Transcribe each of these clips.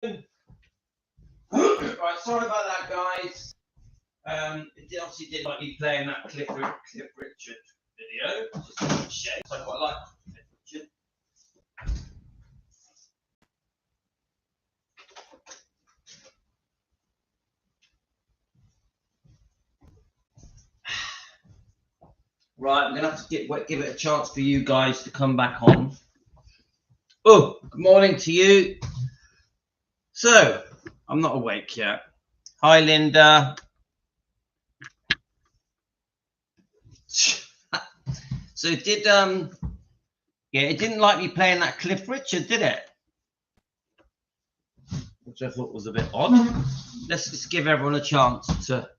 Right, sorry about that, guys. It obviously didn't like me playing that Cliff Richard video. It's just a shame. I quite like Cliff Richard. Right, I'm gonna have to give it a chance for you guys to come back on. Oh, good morning to you. So, I'm not awake yet. Hi, Linda. So did yeah, it didn't like me playing that Cliff Richard, did it? Which I thought was a bit odd. Let's just give everyone a chance to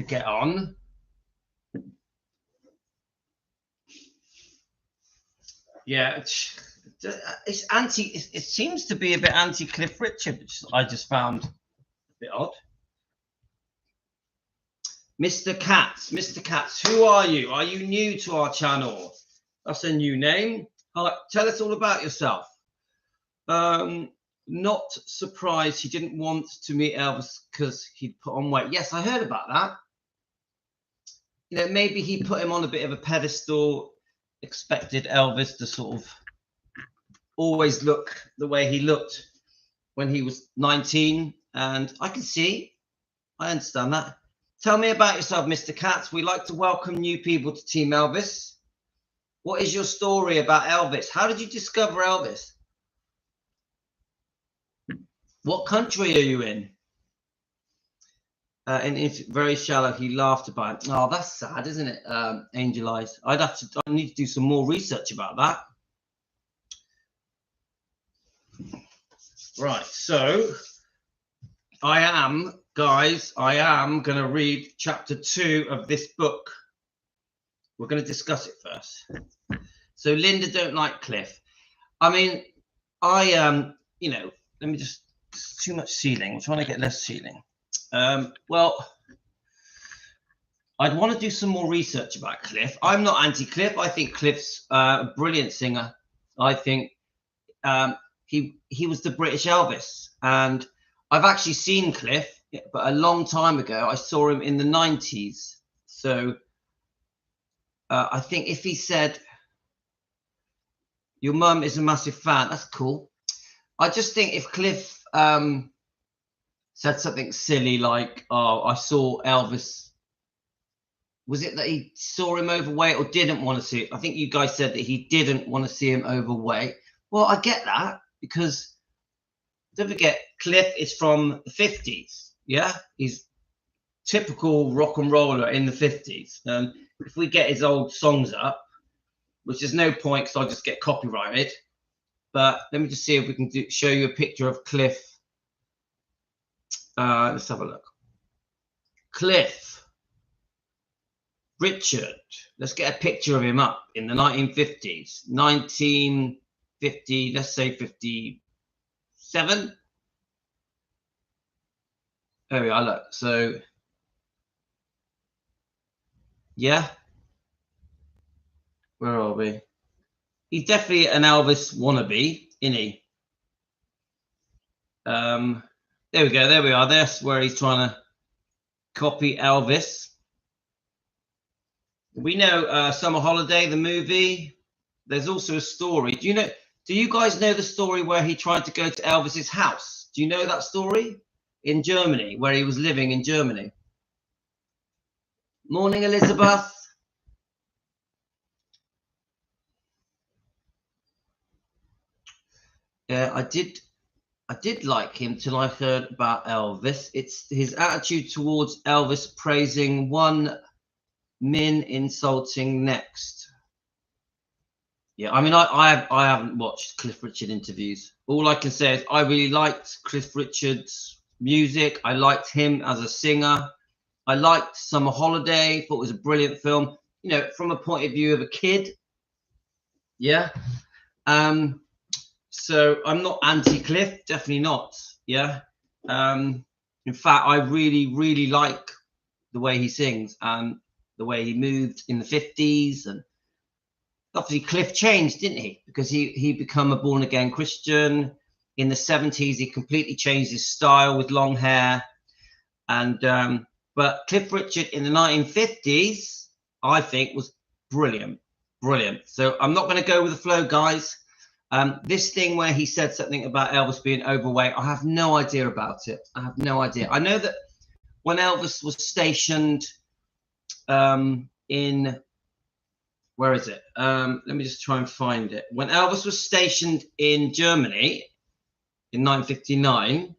get on. Yeah, it's anti. It seems to be a bit anti Cliff Richard, which I just found a bit odd. Mr. Katz, who are you? Are you new to our channel? That's a new name. Tell us all about yourself. Not surprised he didn't want to meet Elvis because he'd put on weight. Yes, I heard about that. You know, maybe he put him on a bit of a pedestal, expected Elvis to sort of always look the way he looked when he was 19. And I can see, I understand that. Tell me about yourself, Mr. Katz. We like to welcome new people to Team Elvis. What is your story about Elvis? How did you discover Elvis? What country are you in? And it's very shallow. He laughed about it. Oh, that's sad, isn't it? Angel Eyes. I need to do some more research about that. Right. So I am going to read chapter 2 of this book. We're going to discuss it first. So Linda don't like Cliff. I mean, you know, let me just, too much ceiling. I'm trying to get less ceiling. Well, I'd want to do some more research about Cliff. I'm not anti-Cliff. I think Cliff's a brilliant singer. I think he was the British Elvis. And I've actually seen Cliff, but a long time ago. I saw him in the 90s. So I think if he said, your mum is a massive fan, that's cool. I just think if Cliff said something silly like, oh, I saw Elvis, was it that he saw him overweight or didn't want to see it? I think you guys said that he didn't want to see him overweight. Well, I get that, because don't forget, Cliff is from the 50s. Yeah, he's typical rock and roller in the 50s. If we get his old songs up, which there's no point because I'll just get copyrighted, but let me just see if we can show you a picture of Cliff. Let's have a look. Cliff Richard. Let's get a picture of him up in the 1950s. 1950, let's say 57. There we are, look. So, yeah. Where are we? He's definitely an Elvis wannabe, isn't he? There we go. There we are. That's where he's trying to copy Elvis. We know Summer Holiday, the movie. There's also a story. Do you guys know the story where he tried to go to Elvis's house? Do you know that story? In Germany, where he was living in Germany. Morning, Elizabeth. Yeah, I did like him till I heard about Elvis. It's his attitude towards Elvis, praising one, Min insulting next. Yeah, I mean, I haven't watched Cliff Richard interviews. All I can say is I really liked Cliff Richard's music. I liked him as a singer. I liked Summer Holiday. Thought it was a brilliant film. You know, from a point of view of a kid. Yeah. So I'm not anti-Cliff, definitely not. Yeah. In fact, I really, really like the way he sings and the way he moved in the 50s. And obviously Cliff changed, didn't he? Because he become a born-again Christian. in the 70s, he completely changed his style with long hair. And but Cliff Richard in the 1950s, I think, was brilliant. So I'm not going to go with the flow, guys. This thing where he said something about Elvis being overweight, I have no idea about it. I have no idea. I know that when Elvis was stationed in, where is it? Let me just try and find it. When Elvis was stationed in Germany in 1959,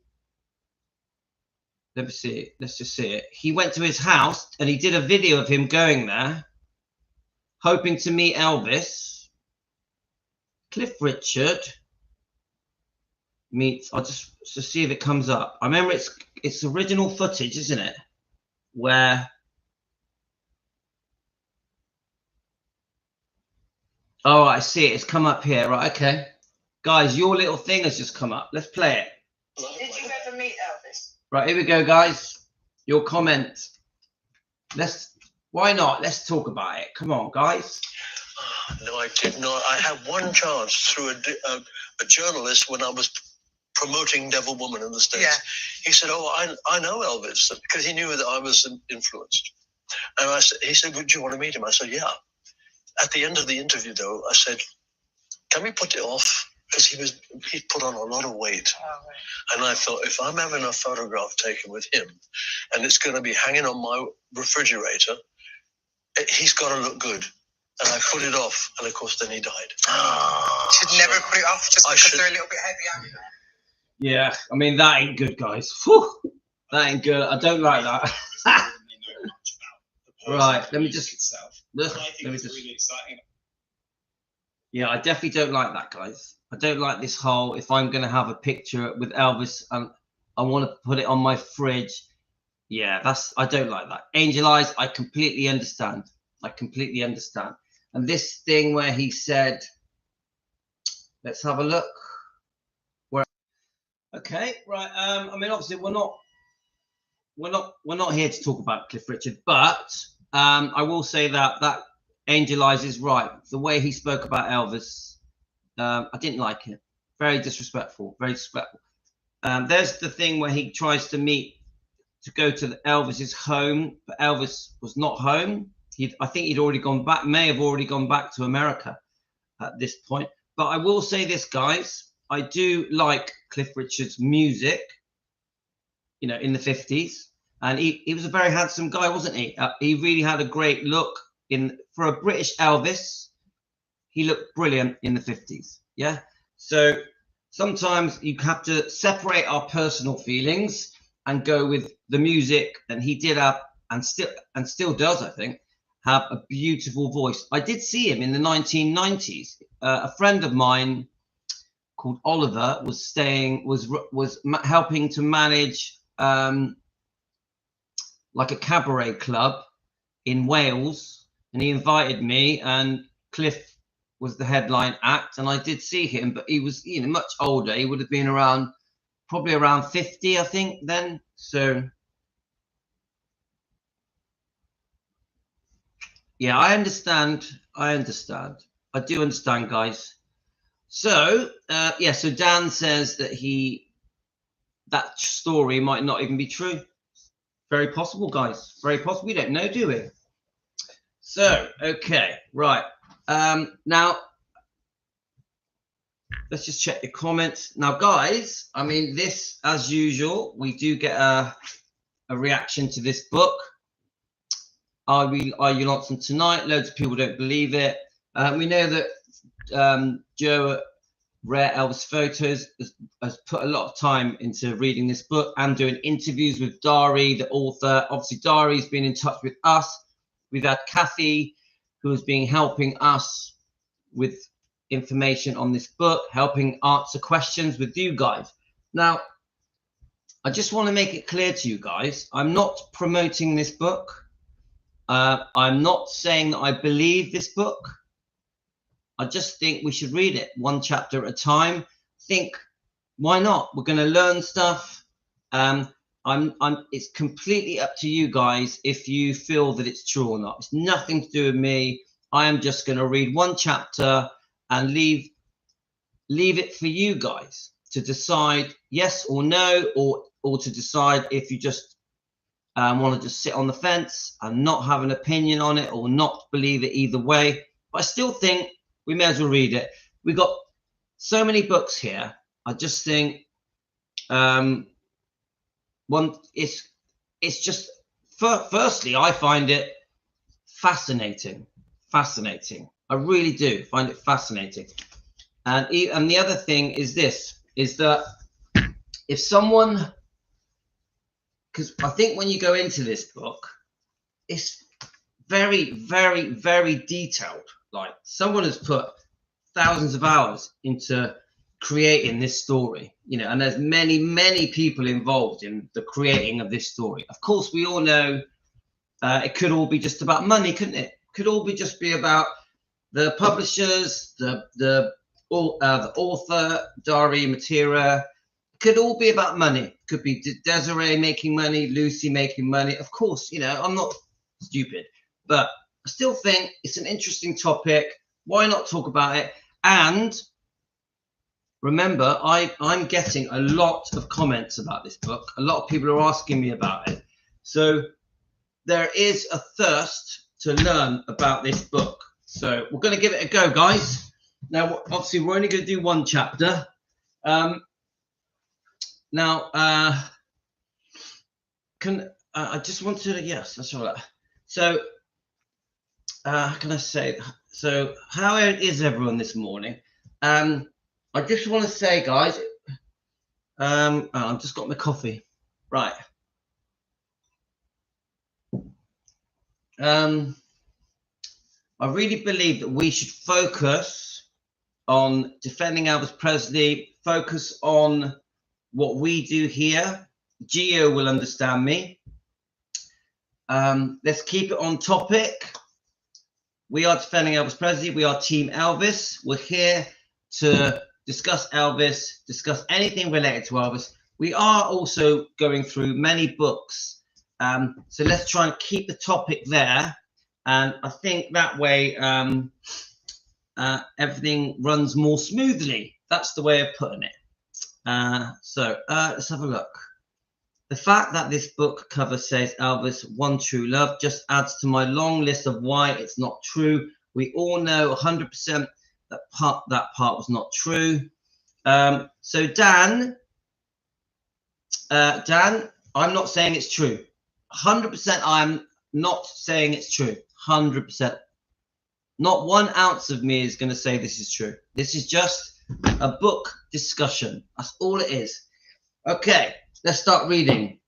let me see it. Let's just see it. He went to his house and he did a video of him going there, hoping to meet Elvis. Cliff Richard meets. I'll just to see if it comes up. I remember it's original footage, isn't it? Where oh, I see it. It's come up here. Right. Okay, guys, your little thing has just come up. Let's play it. Did you ever meet Elvis? Right, here we go, guys. Your comment. Why not? Let's talk about it. Come on, guys. No, I did not. I had one chance through a journalist when I was promoting Devil Woman in the States. Yeah. He said, "Oh, I know Elvis," because he knew that I was influenced. And he said, "Would you want to meet him?" I said, "Yeah." At the end of the interview, though, I said, "Can we put it off?" Because he put on a lot of weight. Oh, right. And I thought, if I'm having a photograph taken with him and it's going to be hanging on my refrigerator, he's got to look good. And I put it off. And of course, then he died. Should never put it off just because they're a little bit heavy. Yeah, I mean, that ain't good, guys. Whew, that ain't good. I don't like that. Right, let me just. Yeah, I definitely don't like that, guys. I don't like this whole, if I'm going to have a picture with Elvis and I want to put it on my fridge. Yeah, I don't like that. Angel Eyes, I completely understand. And this thing where he said, let's have a look. Okay, right. I mean, obviously we're not here to talk about Cliff Richard, but I will say that Angel Eyes is right. The way he spoke about Elvis, I didn't like it. Very disrespectful. There's the thing where he tries to go to Elvis's home, but Elvis was not home. I think he'd already gone back, may have already gone back to America at this point. But I will say this, guys. I do like Cliff Richard's music, in the 50s. And he was a very handsome guy, wasn't he? He really had a great look. For a British Elvis, he looked brilliant in the 50s. Yeah. So sometimes you have to separate our personal feelings and go with the music. And he did have, and still does, I think, have a beautiful voice. I did see him in the 1990s. A friend of mine called Oliver was helping to manage like a cabaret club in Wales, and he invited me, and Cliff was the headline act, and I did see him, but he was much older. He would have been probably around 50, I think, then. So yeah, I understand. I do understand, guys. So yeah, so Dan says that story might not even be true. Very possible, guys. Very possible. We don't know, do we? So, okay, right. Now, let's just check the comments. Now, guys, I mean, this, as usual, we do get a reaction to this book. Are You Lonesome Tonight? Loads of people don't believe it. We know that Joe Rare Elvis Photos has put a lot of time into reading this book and doing interviews with Dari, the author. Obviously, Dari's been in touch with us. We've had Kathy, who has been helping us with information on this book, helping answer questions with you guys. Now, I just want to make it clear to you guys, I'm not promoting this book. I'm not saying that I believe this book. I just think we should read it one chapter at a time. Think, why not? We're going to learn stuff. It's completely up to you guys if you feel that it's true or not. It's nothing to do with me. I am just going to read one chapter and leave it for you guys. to decide yes or no, or to decide if you just want to just sit on the fence and not have an opinion on it, or not believe it either way. But I still think we may as well read it. We got so many books here. I just think it's just firstly, I find it fascinating. I really do find it fascinating. And the other thing is this, is that if someone, because I think when you go into this book, it's very, very, very detailed. Like, someone has put thousands of hours into creating this story, you know, and there's many, many people involved in the creating of this story. Of course, we all know it could all be just about money, couldn't it? Could all be just be about the publishers, the author, Dari Matera. Could all be about money. Could be Desiree making money, Lucy making money. Of course, you know, I'm not stupid, but I still think it's an interesting topic. Why not talk about it? And remember, I'm getting a lot of comments about this book. A lot of people are asking me about it. So there is a thirst to learn about this book. So we're going to give it a go, guys. Now, obviously, we're only going to do one chapter. I just wanted to, yes, that's all right. So, how can I say? So, how is everyone this morning? I just want to say, guys, I've just got my coffee. Right. I really believe that we should focus on defending Elvis Presley, focus on what we do here. Gio will understand me. Let's keep it on topic. We are defending Elvis Presley. We are Team Elvis. We're here to discuss Elvis, discuss anything related to Elvis. We are also going through many books. So let's try and keep the topic there. And I think that way everything runs more smoothly. That's the way of putting it. So let's have a look. The fact that this book cover says Elvis, one true love, just adds to my long list of why it's not true. We all know 100% that part was not true. So Dan, I'm not saying it's true. 100% I'm not saying it's true. 100%. Not 1 ounce of me is going to say this is true. This is just a book discussion. That's all it is. Okay, let's start reading.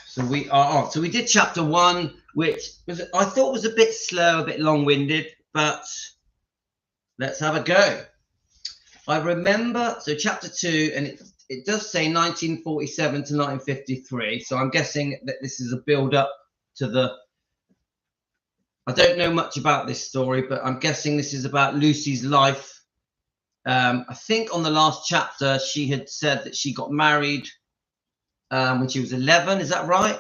So we are on. So we did chapter 1, which I thought was a bit slow, a bit long-winded, but let's have a go. I remember, so chapter 2, and it does say 1947 to 1953. So I'm guessing that this is a build-up to the. I don't know much about this story, but I'm guessing this is about Lucy's life. I think on the last chapter, she had said that she got married when she was 11. Is that right?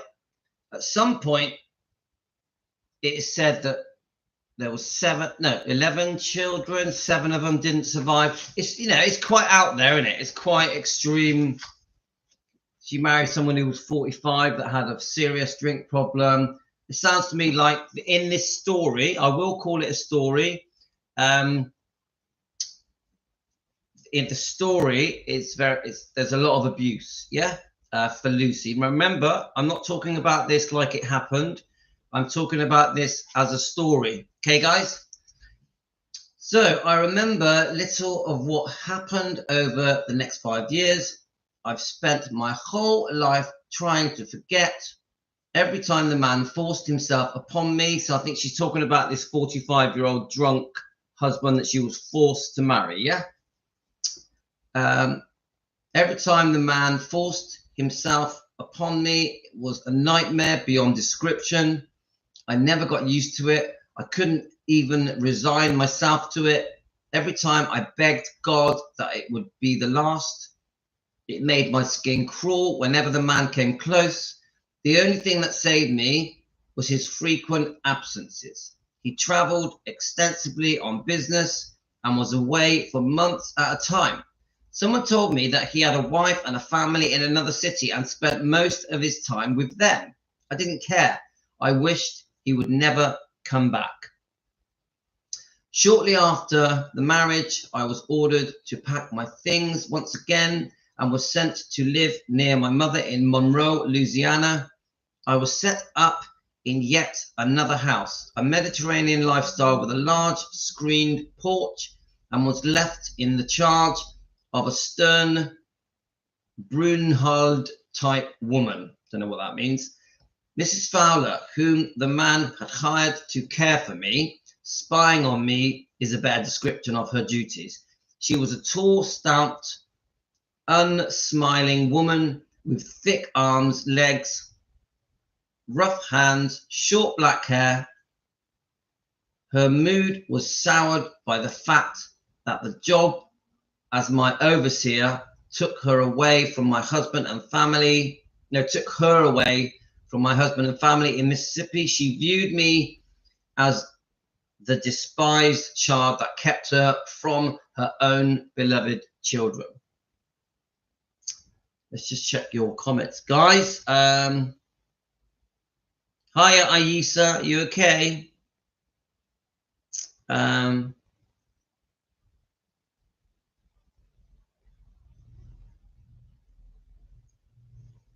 At some point, it is said that there was 11 children. 7 of them didn't survive. It's, you know, it's quite out there, isn't it? It's quite extreme. She married someone who was 45 that had a serious drink problem. It sounds to me like in this story, I will call it a story. In the story, there's a lot of abuse, yeah, for Lucy. Remember, I'm not talking about this like it happened. I'm talking about this as a story. Okay, guys? So I remember little of what happened over the next 5 years. I've spent my whole life trying to forget. Every time the man forced himself upon me. So I think she's talking about this 45-year-old drunk husband that she was forced to marry, yeah? Every time the man forced himself upon me, it was a nightmare beyond description. I never got used to it. I couldn't even resign myself to it. Every time I begged God that it would be the last. It made my skin crawl whenever the man came close. The only thing that saved me was his frequent absences. He traveled extensively on business and was away for months at a time. Someone told me that he had a wife and a family in another city and spent most of his time with them. I didn't care. I wished he would never come back. Shortly after the marriage, I was ordered to pack my things once again and was sent to live near my mother in Monroe, Louisiana. I was set up in yet another house, a Mediterranean lifestyle with a large screened porch, and was left in the charge of a stern Brunhilde type woman. Don't know what that means. Mrs. Fowler, whom the man had hired to care for me, spying on me is a better description of her duties. She was a tall, stout, unsmiling woman with thick arms, legs, rough hands, short black hair. Her mood was soured by the fact that the job as my overseer took her away from my husband and family. Took her away from my husband and family in Mississippi. She viewed me as the despised child that kept her from her own beloved children. Let's just check your comments, guys. Hiya, Ayisa, you okay?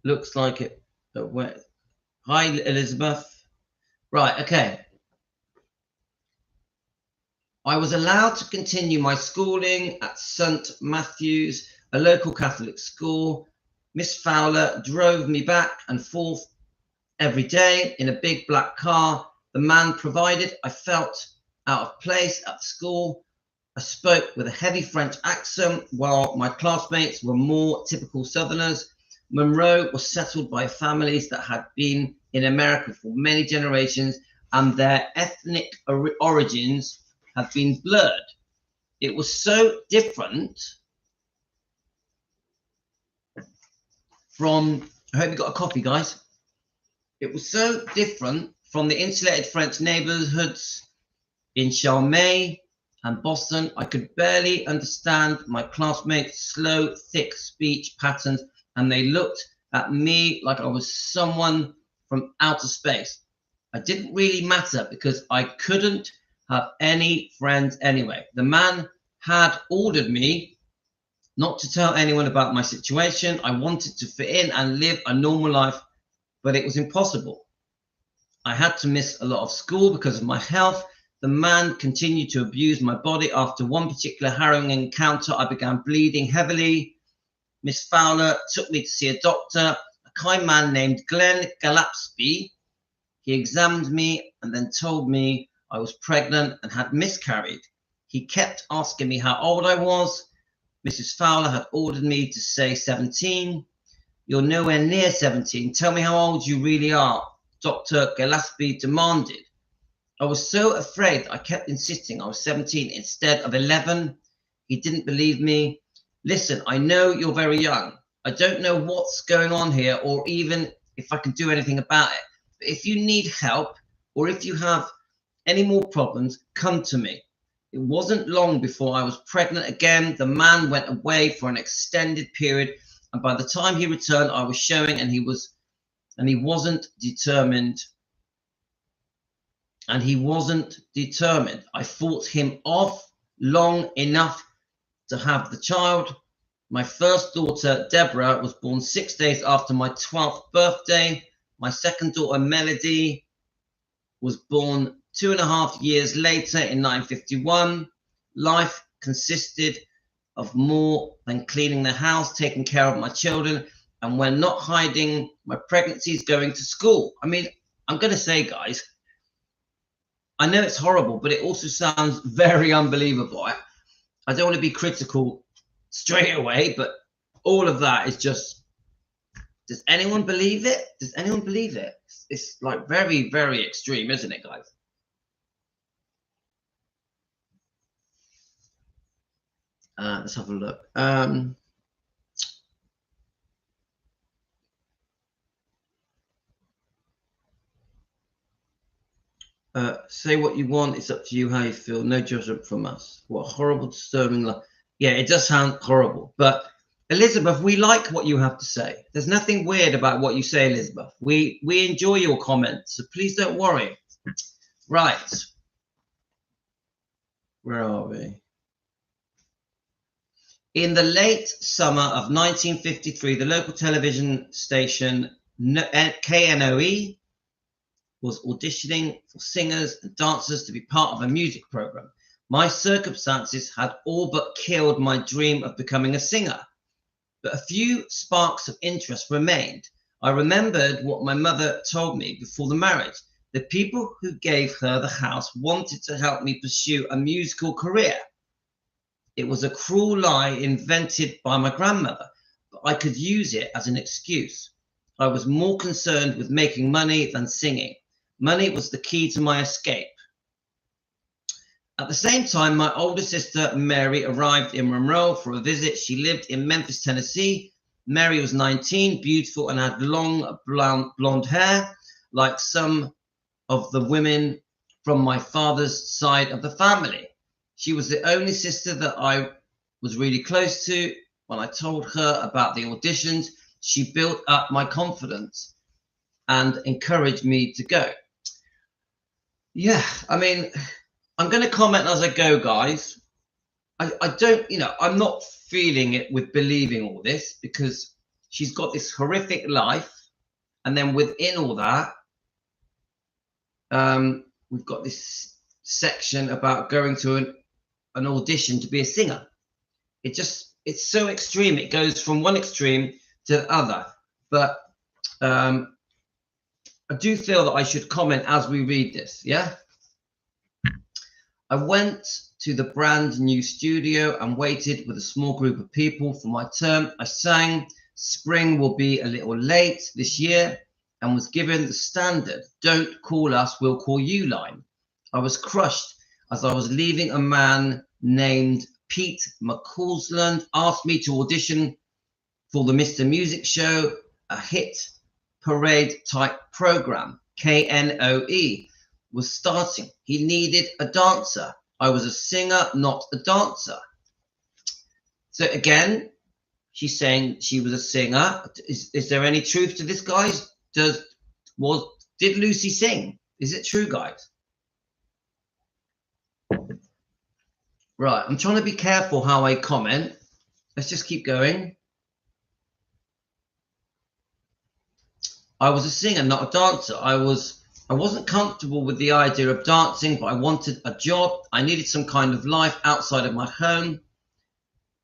Looks like it. Hi, Elizabeth. Right, okay. I was allowed to continue my schooling at St. Matthew's, a local Catholic school. Miss Fowler drove me back and forth every day in a big black car the man provided. I felt out of place at the school. I spoke with a heavy French accent while my classmates were more typical Southerners. Monroe was settled by families that had been in America for many generations, and their ethnic origins had been blurred. It was so different from, I hope you got a coffee, guys. It was so different from the insulated French neighborhoods in Charmey and Boston. I could barely understand my classmates' slow, thick speech patterns, and they looked at me like I was someone from outer space. I didn't really matter because I couldn't have any friends anyway. The man had ordered me not to tell anyone about my situation. I wanted to fit in and live a normal life, but it was impossible. I had to miss a lot of school because of my health. The man continued to abuse my body. After one particular harrowing encounter, I began bleeding heavily. Miss Fowler took me to see a doctor, a kind man named Glenn Gillespie. He examined me and then told me I was pregnant and had miscarried. He kept asking me how old I was. Mrs. Fowler had ordered me to say 17. You're nowhere near 17. Tell me how old you really are, Dr. Gillespie demanded. I was so afraid I kept insisting I was 17 instead of 11. He didn't believe me. Listen, I know you're very young. I don't know what's going on here or even if I can do anything about it. But if you need help or if you have any more problems, come to me. It wasn't long before I was pregnant again. The man went away for an extended period, and by the time he returned, I was showing, and he wasn't determined. I fought him off long enough to have the child. My first daughter, Deborah, was born 6 days after my 12th birthday. My second daughter, Melody, was born 2.5 years later in 1951. Life consisted of more than cleaning the house, taking care of my children, and when not hiding my pregnancies, going to school. I mean, I'm going to say, guys, I know it's horrible, but it also sounds very unbelievable. I don't want to be critical straight away, but all of that is just, does anyone believe it? Does anyone believe it? It's like very, very extreme, isn't it, guys? Let's have a look. Say what you want. It's up to you how you feel. No judgment from us. What a horrible, disturbing life. Yeah, it does sound horrible. But Elizabeth, we like what you have to say. There's nothing weird about what you say, Elizabeth. We enjoy your comments, so please don't worry. Right. Where are we? In the late summer of 1953, the local television station KNOE was auditioning for singers and dancers to be part of a music program. My circumstances had all but killed my dream of becoming a singer, but a few sparks of interest remained. I remembered what my mother told me before the marriage. The people who gave her the house wanted to help me pursue a musical career. It was a cruel lie invented by my grandmother, but I could use it as an excuse. I was more concerned with making money than singing. Money was the key to my escape. At the same time, my older sister, Mary, arrived in Monroe for a visit. She lived in Memphis, Tennessee. Mary was 19, beautiful, and had long blonde hair, like some of the women from my father's side of the family. She was the only sister that I was really close to. When I told her about the auditions, she built up my confidence and encouraged me to go. Yeah, I mean, I'm going to comment as I go, guys. I don't, I'm not feeling it with believing all this, because she's got this horrific life. And then within all that, we've got this section about going to an audition to be a singer. It's so extreme. It goes from one extreme to the other. But I do feel that I should comment as we read this. Yeah. I went to the brand new studio and waited with a small group of people for my turn. I sang "Spring Will Be a Little Late This Year" and was given the standard "Don't call us, we'll call you" line. I was crushed as I was leaving. A man named Pete McCausland asked me to audition for the Mr. Music Show, a hit parade type program. KNOE was starting. He needed a dancer. I was a singer, not a dancer. So again, she's saying she was a singer. Is there any truth to this, guys? Did Lucy sing? Is it true, guys? Right, I'm trying to be careful how I comment. Let's just keep going. I was a singer, not a dancer. I wasn't comfortable with the idea of dancing, but I wanted a job. I needed some kind of life outside of my home,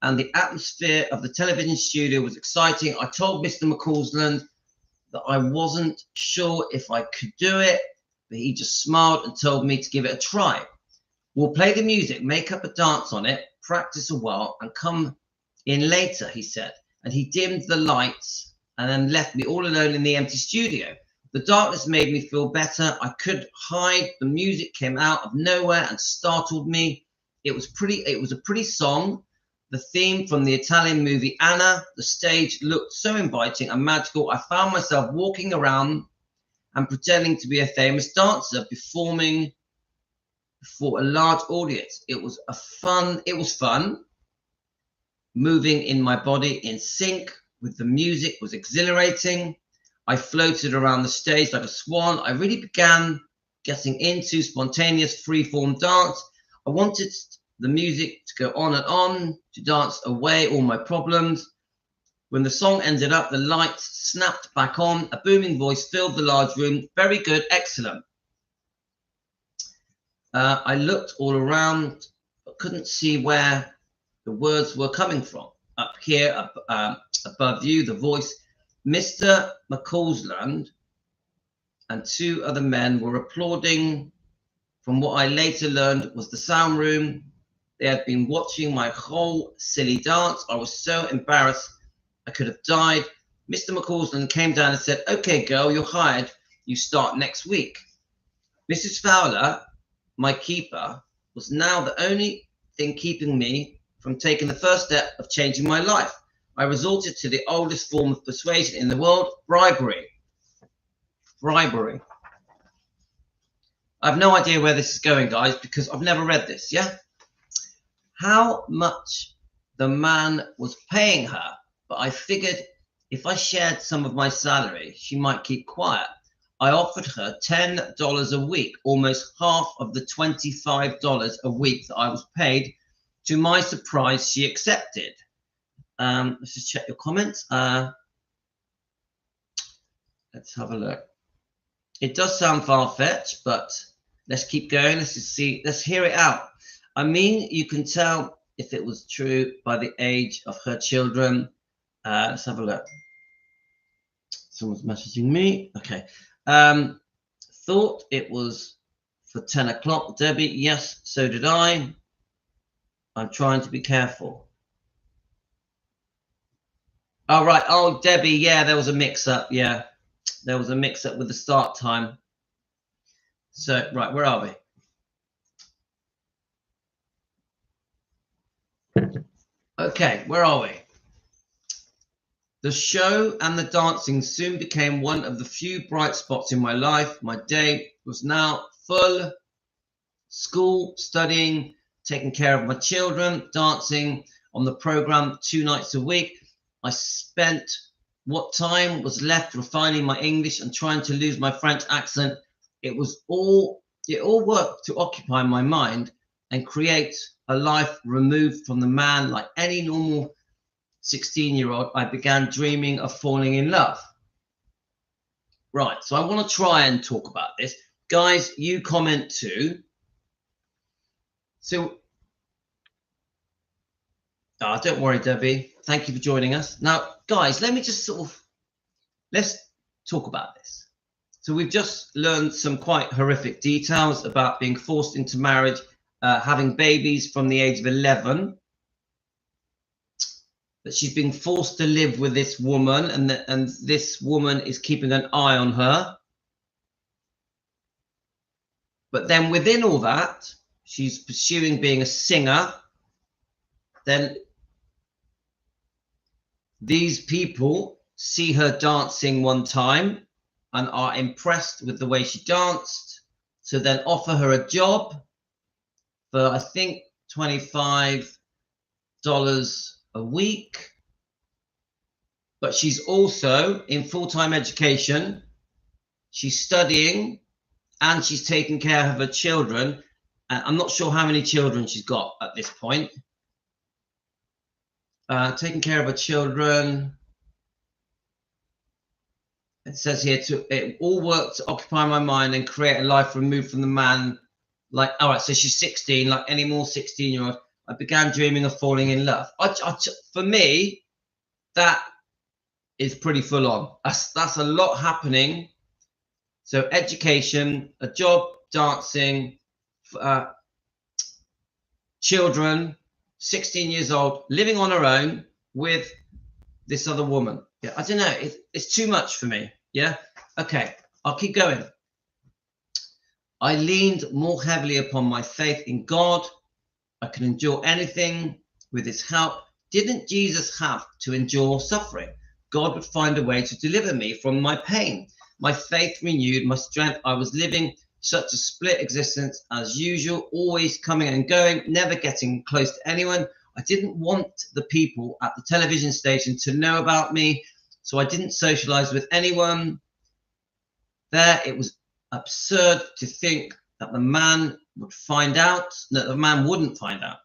and the atmosphere of the television studio was exciting. I told Mr. McCausland that I wasn't sure if I could do it, but he just smiled and told me to give it a try. We'll play the music, make up a dance on it, practice a while, and come in later, he said. And he dimmed the lights and then left me all alone in the empty studio. The darkness made me feel better. I could hide. The music came out of nowhere and startled me. It was a pretty song. The theme from the Italian movie Anna. The stage looked so inviting and magical. I found myself walking around and pretending to be a famous dancer, performing for a large audience. It was fun. Moving in my body in sync with the music was exhilarating. I floated around the stage like a swan. I really began getting into spontaneous free-form dance. I wanted the music to go on and on, to dance away all my problems. When the song ended up, the lights snapped back on. A booming voice filled the large room. Very good, excellent. I looked all around, but couldn't see where the words were coming from. Up here, above you, the voice, Mr. McCausland and two other men were applauding from what I later learned was the sound room. They had been watching my whole silly dance. I was so embarrassed I could have died. Mr. McCausland came down and said, "Okay, girl, you're hired. You start next week." Mrs. Fowler, my keeper, was now the only thing keeping me from taking the first step of changing my life. I resorted to the oldest form of persuasion in the world, bribery. I have no idea where this is going, guys, because I've never read this. Yeah. How much the man was paying her, but I figured if I shared some of my salary, she might keep quiet. I offered her $10 a week, almost half of the $25 a week that I was paid. To my surprise, she accepted. Let's just check your comments. Let's have a look. It does sound far-fetched, but let's keep going. Let's just see. Let's hear it out. I mean, you can tell if it was true by the age of her children. Let's have a look. Someone's messaging me. Okay. Thought it was for 10 o'clock, Debbie. Yes, so did I. I'm trying to be careful. Oh, right. Oh, Debbie, yeah, there was a mix-up. Yeah, there was a mix-up with the start time. So, right, where are we? Okay, where are we? The show and the dancing soon became one of the few bright spots in my life. My day was now full. School, studying, taking care of my children, dancing on the program 2 nights a week. I spent what time was left refining my English and trying to lose my French accent. It all worked to occupy my mind and create a life removed from the man. Like any normal 16-year-old, I began dreaming of falling in love. Right, so I want to try and talk about this. Guys, you comment too. So, don't worry, Debbie. Thank you for joining us. Now, guys, let me just let's talk about this. So we've just learned some quite horrific details about being forced into marriage, having babies from the age of 11. That she's been forced to live with this woman, and this woman is keeping an eye on her. But then within all that, she's pursuing being a singer. Then these people see her dancing one time and are impressed with the way she danced. So then offer her a job for, I think, $25 a week. But she's also in full-time education. She's studying and she's taking care of her children. I'm not sure how many children she's got at this point. Taking care of her children. It says here, it all worked to occupy my mind and create a life removed from the man. Like, all right, so she's 16, like any more 16-year-old. I began dreaming of falling in love. For me, that is pretty full on. That's a lot happening. So education, a job, dancing, children, 16 years old, living on her own with this other woman. Yeah, I don't know. It's too much for me. Yeah. Okay, I'll keep going. I leaned more heavily upon my faith in God. I can endure anything with his help. Didn't Jesus have to endure suffering? God would find a way to deliver me from my pain. My faith renewed my strength. I was living such a split existence as usual, always coming and going, never getting close to anyone. I didn't want the people at the television station to know about me, so I didn't socialize with anyone there. It was absurd to think that the man would find out, that the man wouldn't find out.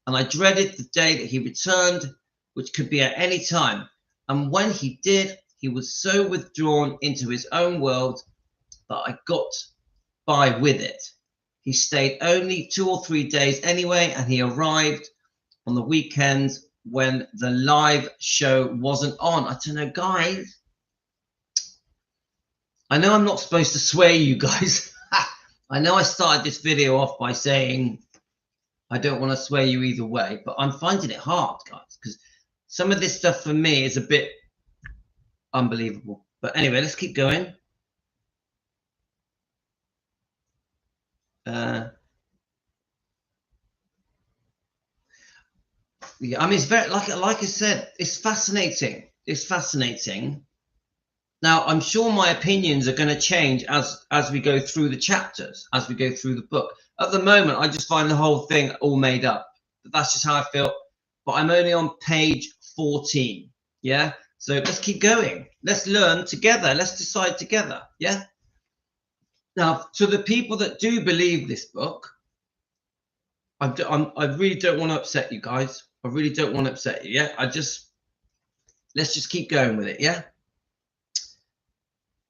And I dreaded the day that he returned, which could be at any time. And when he did, he was so withdrawn into his own world that I got by with it. He stayed only 2 or 3 days anyway, and he arrived on the weekends when the live show wasn't on. I don't know, guys. I know I'm not supposed to swear, you guys. I know I started this video off by saying I don't want to swear you either way, but I'm finding it hard, guys, because some of this stuff for me is a bit unbelievable. But anyway, let's keep going. Yeah, I mean, it's very, like I said, it's fascinating. It's fascinating Now, I'm sure my opinions are going to change as we go through the chapters, as we go through the book. At the moment, I just find the whole thing all made up. But that's just how I feel. But I'm only on page 14. Yeah. So let's keep going. Let's learn together. Let's decide together. Yeah. Now, to the people that do believe this book, I really don't want to upset you guys. I really don't want to upset you. Yeah. Let's just keep going with it. Yeah.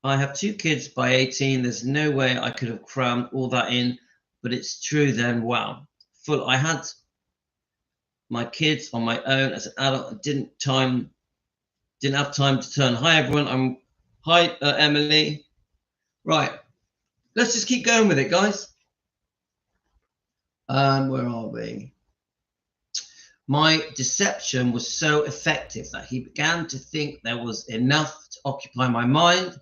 I have 2 kids by 18. There's no way I could have crammed all that in, but it's true then. Wow. I had my kids on my own as an adult. I didn't have time to turn. Hi, everyone. Hi, Emily. Right. Let's just keep going with it, guys. Where are we? My deception was so effective that he began to think there was enough to occupy my mind.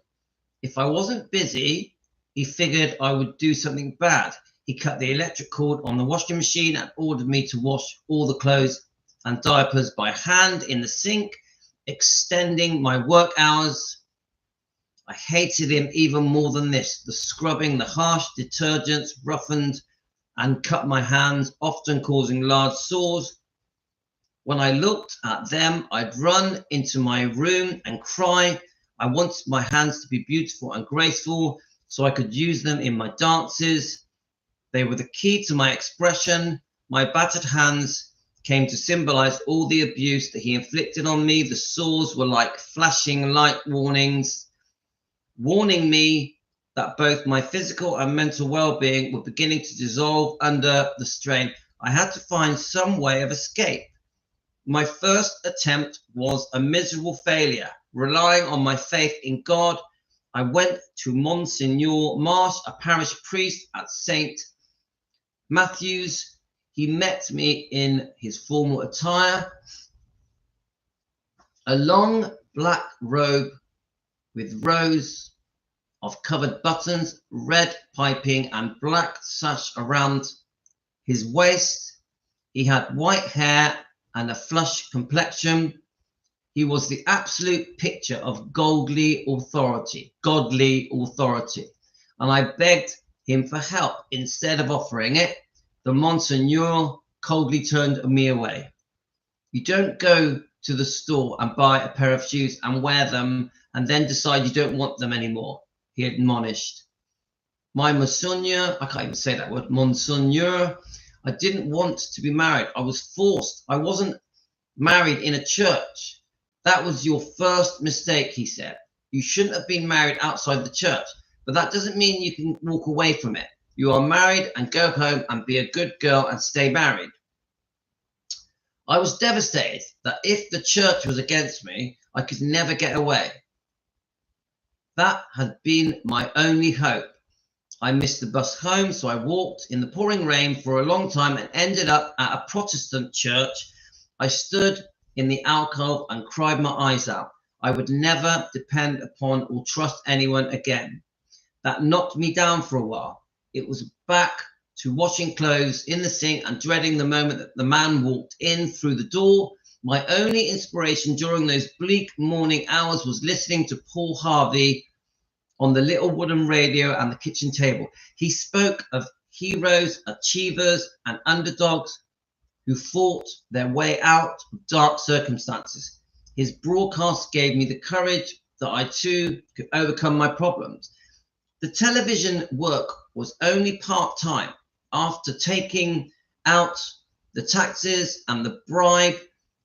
If I wasn't busy, he figured I would do something bad. He cut the electric cord on the washing machine and ordered me to wash all the clothes and diapers by hand in the sink, extending my work hours. I hated him even more than this. The scrubbing, the harsh detergents roughened and cut my hands, often causing large sores. When I looked at them, I'd run into my room and cry. I wanted my hands to be beautiful and graceful so I could use them in my dances. They were the key to my expression. My battered hands came to symbolize all the abuse that he inflicted on me. The sores were like flashing light warnings, warning me that both my physical and mental well-being were beginning to dissolve under the strain. I had to find some way of escape. My first attempt was a miserable failure. Relying on my faith in God, I went to Monsignor Marsh, a parish priest at St. Matthew's. He met me in his formal attire, a long black robe with rows of covered buttons, red piping, and black sash around his waist. He had white hair and a flush complexion. He was the absolute picture of godly authority. And I begged him for help. Instead of offering it, the Monsignor coldly turned me away. You don't go to the store and buy a pair of shoes and wear them and then decide you don't want them anymore, he admonished. My Monsignor, I can't even say that word, Monsignor, I didn't want to be married. I was forced. I wasn't married in a church. That was your first mistake, he said. You shouldn't have been married outside the church, but that doesn't mean you can walk away from it. You are married and go home and be a good girl and stay married. I was devastated that if the church was against me, I could never get away. That had been my only hope. I missed the bus home, so I walked in the pouring rain for a long time and ended up at a Protestant church. I stood in the alcove and cried my eyes out. I would never depend upon or trust anyone again. That knocked me down for a while. It was back to washing clothes in the sink and dreading the moment that the man walked in through the door. My only inspiration during those bleak morning hours was listening to Paul Harvey on the little wooden radio and the kitchen table. He spoke of heroes, achievers, and underdogs who fought their way out of dark circumstances. His broadcast gave me the courage that I too could overcome my problems. The television work was only part-time. After taking out the taxes and the bribe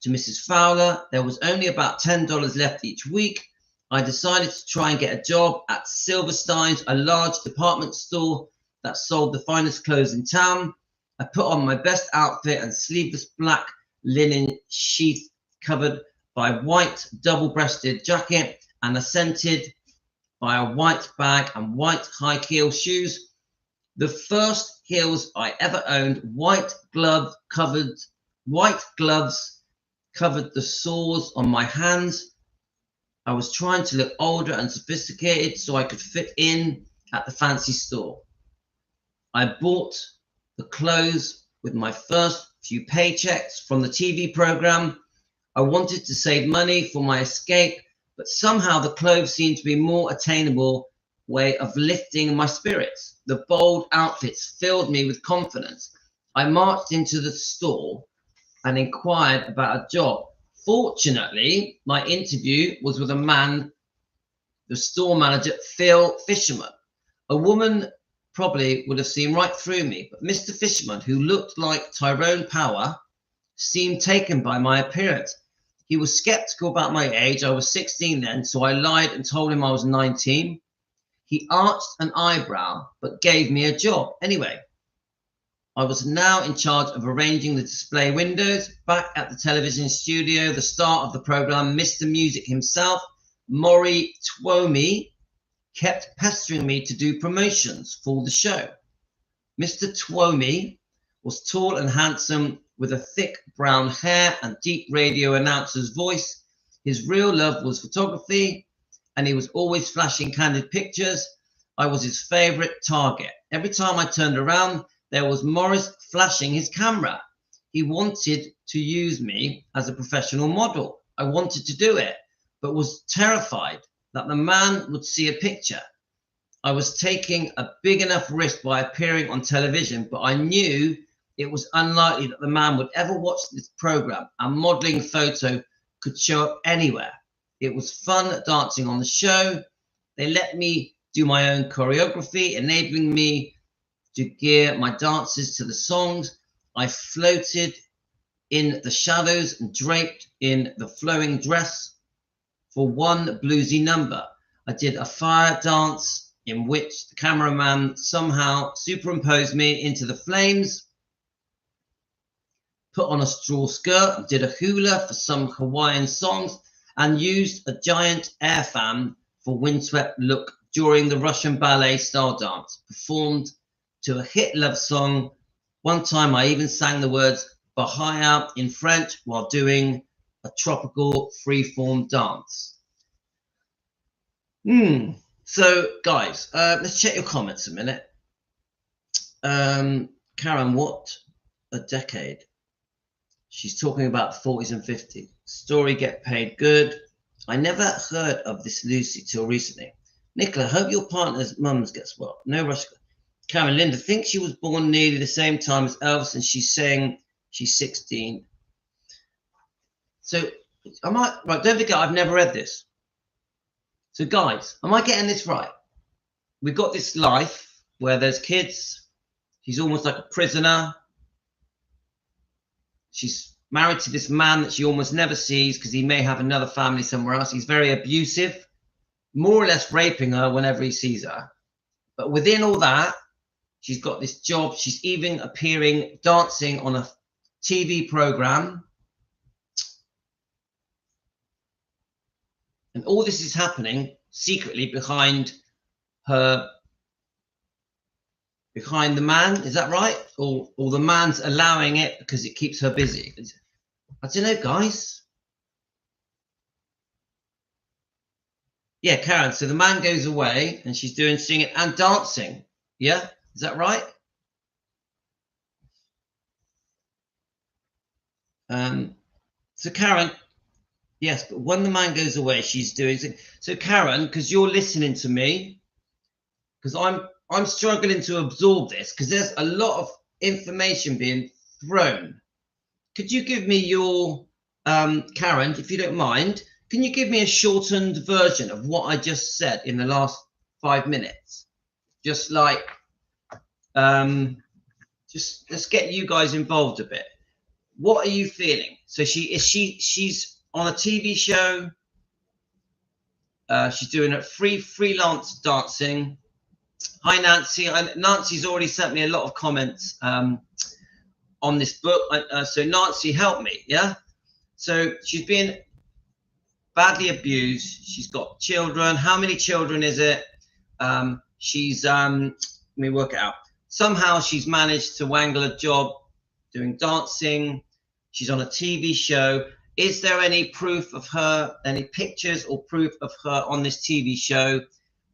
to Mrs. Fowler, there was only about $10 left each week. I decided to try and get a job at Silverstein's, a large department store that sold the finest clothes in town. I put on my best outfit and sleeveless black linen sheath covered by a white double-breasted jacket and ascended by a white bag and white high heel shoes. The first heels I ever owned, white gloves covered the sores on my hands. I was trying to look older and sophisticated so I could fit in at the fancy store. I bought the clothes with my first few paychecks from the TV program. I wanted to save money for my escape, but somehow the clothes seemed to be a more attainable way of lifting my spirits. The bold outfits filled me with confidence. I marched into the store and inquired about a job. Fortunately, my interview was with a man, the store manager, Phil Fisherman. A woman probably would have seen right through me, but Mr. Fisherman, who looked like Tyrone Power, seemed taken by my appearance. He was skeptical about my age. I was 16 then, so I lied and told him I was 19. He arched an eyebrow, but gave me a job anyway. I was now in charge of arranging the display windows. Back at the television studio, the star of the program, Mr. Music himself, Maury Twomey, kept pestering me to do promotions for the show. Mr. Twomey was tall and handsome, with a thick brown hair and deep radio announcer's voice. His real love was photography, and he was always flashing candid pictures. I was his favorite target. Every time I turned around, there was Morris flashing his camera. He wanted to use me as a professional model. I wanted to do it, but was terrified that the man would see a picture. I was taking a big enough risk by appearing on television, but I knew it was unlikely that the man would ever watch this program. A modeling photo could show up anywhere. It was fun dancing on the show. They let me do my own choreography, enabling me to gear my dances to the songs. I floated in the shadows and draped in the flowing dress for one bluesy number. I did a fire dance in which the cameraman somehow superimposed me into the flames, put on a straw skirt, did a hula for some Hawaiian songs, and used a giant air fan for windswept look during the Russian ballet style dance, performed to a hit love song. One time I even sang the words Bahia in French while doing a tropical freeform dance. So guys, let's check your comments a minute. Karen, what a decade. She's talking about 40s and 50s. Story get paid good. I never heard of this Lucy till recently. Nicola, hope your partner's mums gets well. No rush. Karen, Linda thinks she was born nearly the same time as Elvis, and she's saying she's 16. So, right, don't forget, I've never read this. So, guys, am I getting this right? We've got this life where there's kids. She's almost like a prisoner. She's married to this man that she almost never sees because he may have another family somewhere else. He's very abusive, more or less raping her whenever he sees her. But within all that, she's got this job. She's even appearing, dancing on a TV program. And all this is happening secretly behind her, behind the man. Is that right? Or the man's allowing it because it keeps her busy. I don't know, guys. Yeah, Karen. So the man goes away and she's doing singing and dancing. Yeah, is that right? So Karen, yes, but when the man goes away, she's doing. So Karen, because you're listening to me, because I'm struggling to absorb this because there's a lot of information being thrown. Could you give me your, Karen, if you don't mind, can you give me a shortened version of what I just said in the last 5 minutes? Just like, just let's get you guys involved a bit. What are you feeling? So she's on a TV show. She's doing a freelance dancing. Hi, Nancy. Nancy's already sent me a lot of comments on this book. So Nancy, help me. Yeah. So she's been badly abused. She's got children. How many children is it? She's let me work it out. Somehow she's managed to wangle a job doing dancing. She's on a TV show. Is there any proof of her, any pictures or proof of her on this TV show?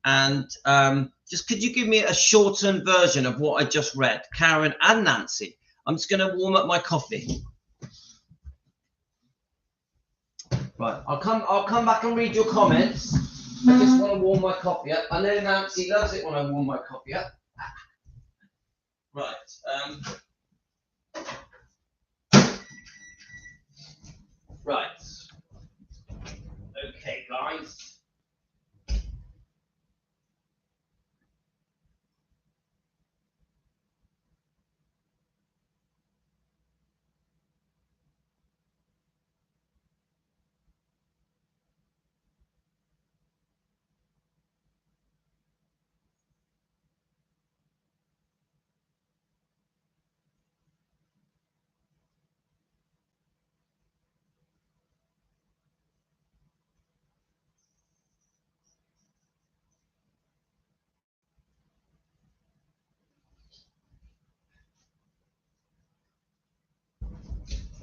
And just could you give me a shortened version of what I just read, Karen and Nancy? I'm just going to warm up my coffee. Right, I'll come back and read your comments. I just want to warm my coffee up. I know Nancy loves it when I warm my coffee up. Right. Right. Okay, guys.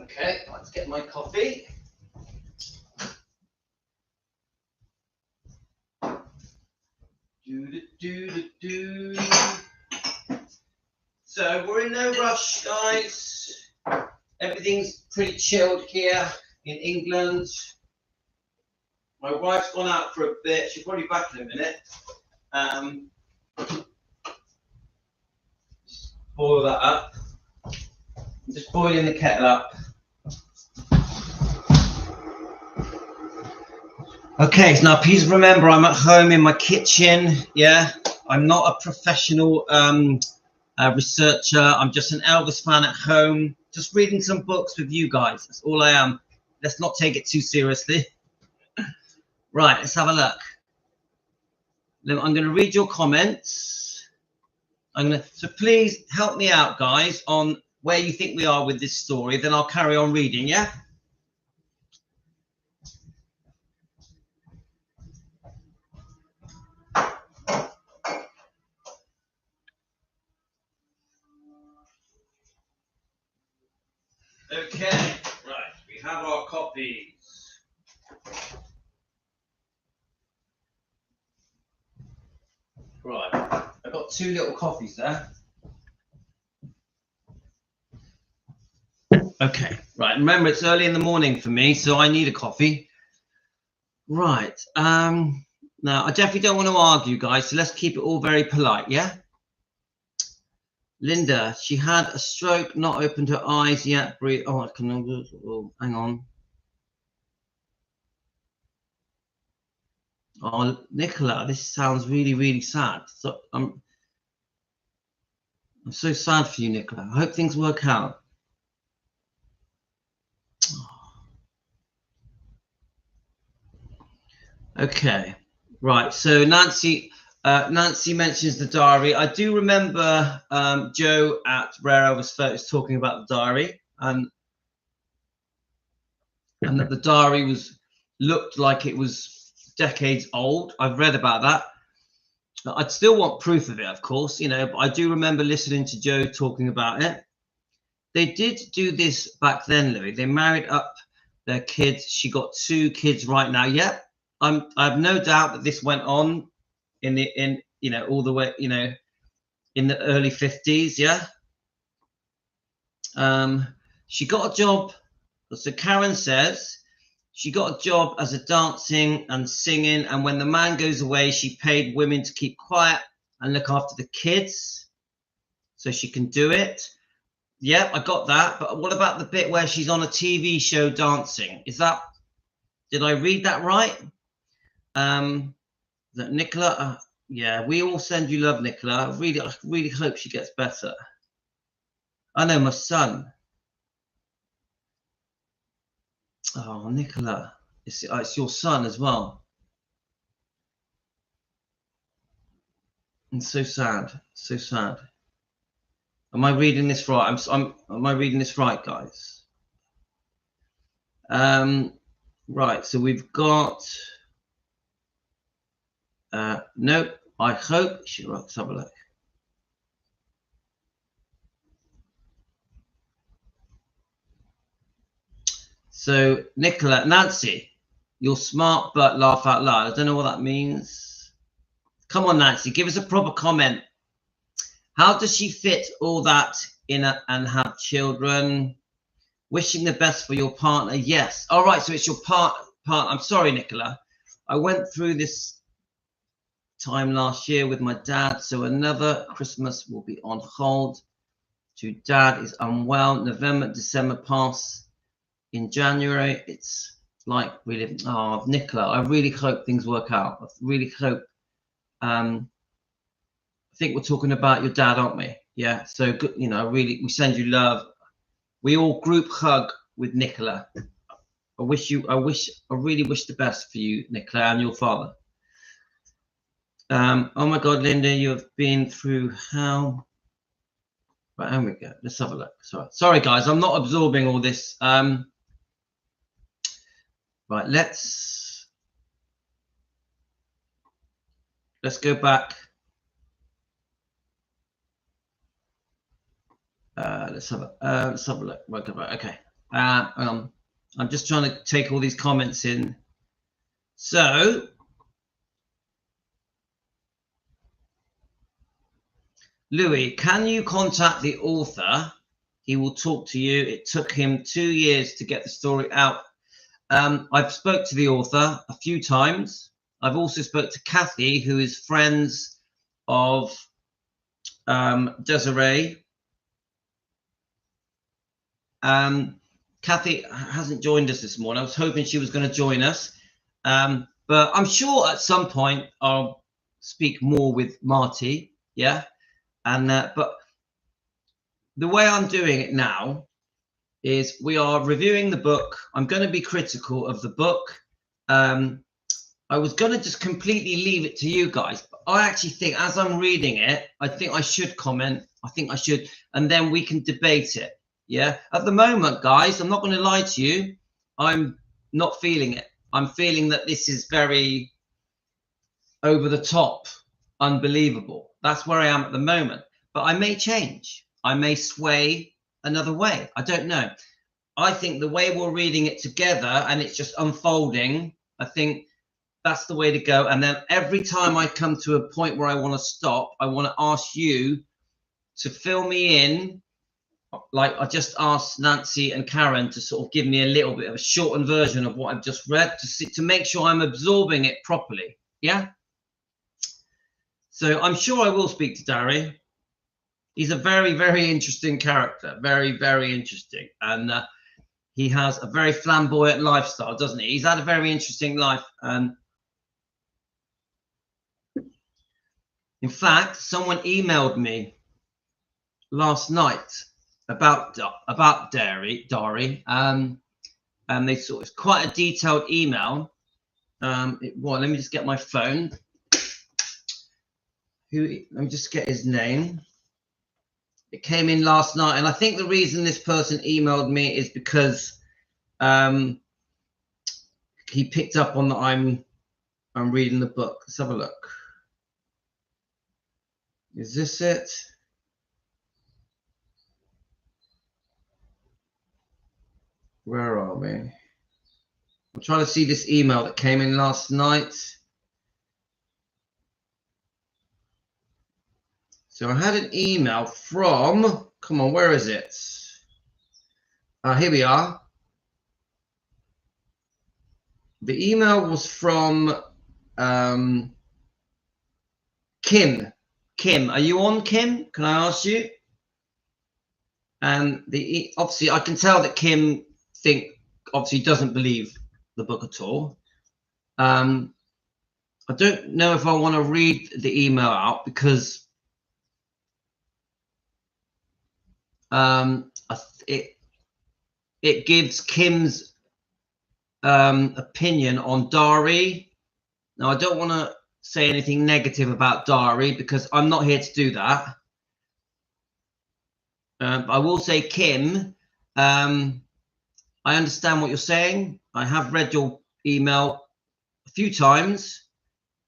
Okay, let's get my coffee. So we're in no rush, guys. Everything's pretty chilled here in England. My wife's gone out for a bit. She'll probably be back in a minute. Just boil that up. I'm just boiling the kettle up. Okay, so now please remember I'm at home in my kitchen. Yeah, I'm not a professional researcher. I'm just an Elvis fan at home, just reading some books with you guys. That's all I am. Let's not take it too seriously. Right, let's have a look. I'm going to read your comments. So please help me out, guys, on where you think we are with this story. Then I'll carry on reading, yeah? Okay, right, we have our copies. Right, I've got 2 little coffees there. Okay, right, remember it's early in the morning for me, so I need a coffee. Right, now I definitely don't want to argue, guys, so let's keep it all very polite, yeah? Linda, she had a stroke, not opened her eyes yet. Breathe. Oh, I can. Oh, hang on. Oh, Nicola, this sounds really, really sad. So I'm so sad for you, Nicola. I hope things work out. Okay, right. So Nancy mentions the diary. I do remember Joe at Rare Elvis Photos talking about the diary, and that the diary looked like it was decades old. I've read about that. I'd still want proof of it, of course, you know, but I do remember listening to Joe talking about it. They did do this back then, Louis. They married up their kids. She got 2 kids right now. Yeah, I have no doubt that this went on in you know, all the way, you know, in the early 50s. Yeah. She got a job. So Karen says she got a job as a dancing and singing, and when the man goes away, she paid women to keep quiet and look after the kids so she can do it. Yep, I got that. But what about the bit where she's on a TV show dancing? Did I read that right? That Nicola, yeah, we all send you love, Nicola. I really hope she gets better. I know my son. Oh, Nicola, it's your son as well. It's so sad, so sad. Am I reading this right? Am I reading this right, guys? Right. So we've got. Nope. I hope. Let's have a look. So Nicola, Nancy, you're smart but laugh out loud. I don't know what that means. Come on, Nancy, give us a proper comment. How does she fit all that in and have children? Wishing the best for your partner. Yes. All right. So it's your partner. part. I'm sorry, Nicola. I went through this time last year with my dad, so another Christmas will be on hold. Dad is unwell. November, December pass. In January, it's like really. Oh, Nicola, I really hope things work out. I really hope. I think we're talking about your dad, aren't we? Yeah. So good. You know, really, we send you love. We all group hug with Nicola. I really wish the best for you, Nicola, and your father. Oh my God, Linda, you have been through hell. Right, here we go. Let's have a look. Sorry, guys, I'm not absorbing all this. Right, let's go back. Let's have a look. We'll go back. Okay. I'm just trying to take all these comments in. So, Louis, can you contact the author? He will talk to you. It took him 2 years to get the story out. I've spoke to the author a few times. I've also spoke to Kathy, who is friends of Desiree. Kathy hasn't joined us this morning. I was hoping she was going to join us, but I'm sure at some point I'll speak more with Marty. Yeah, and but the way I'm doing it now is we are reviewing the book. I'm going to be critical of the book. I was going to just completely leave it to you guys, but I actually think as I'm reading it, I think I should comment. I think I should, and then we can debate it. Yeah. At the moment, guys, I'm not going to lie to you. I'm not feeling it. I'm feeling that this is very over the top, unbelievable. That's where I am at the moment. But I may change. I may sway another way. I don't know. I think the way we're reading it together and it's just unfolding, I think that's the way to go. And then every time I come to a point where I want to stop, I want to ask you to fill me in. Like I just asked Nancy and Karen to sort of give me a little bit of a shortened version of what I've just read to make sure I'm absorbing it properly. Yeah. So I'm sure I will speak to Desiree. He's a very, very interesting character. Very, very interesting. And he has a very flamboyant lifestyle, doesn't he? He's had a very interesting life. In fact, someone emailed me last night about Dari, and they sort of quite a detailed email. Well, let me just get my phone. Let me just get his name. It came in last night, and I think the reason this person emailed me is because he picked up on that I'm reading the book. Let's have a look. Is this it? Where are we? I'm trying to see this email that came in last night. So I had an email from, come on, where is it? Here we are. The email was from Kim. Kim, are you on, Kim? Can I ask you? And obviously I can tell that Kim obviously doesn't believe the book at all. I don't know if I want to read the email out because it gives Kim's opinion on Dari. Now I don't want to say anything negative about Dari because I'm not here to do that. I will say, Kim, I understand what you're saying. I have read your email a few times,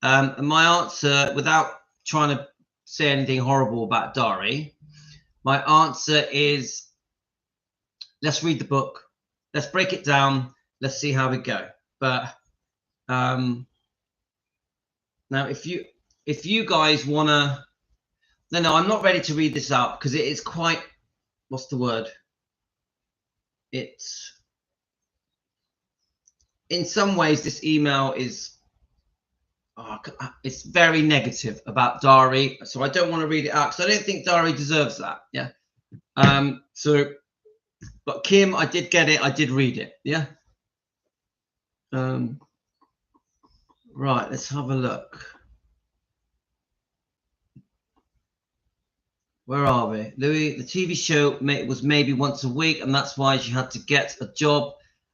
and my answer, without trying to say anything horrible about Dari, my answer is, let's read the book. Let's break it down. Let's see how we go. But now, if you guys want to, no, I'm not ready to read this out because it is quite, what's the word? It's in some ways, this email is it's very negative about Dari, so I don't want to read it out because I don't think Dari deserves that. Yeah. So, but Kim, I did get it. I did read it. Yeah. Right. Let's have a look. Where are we, Louis? The TV show was maybe once a week, and that's why she had to get a job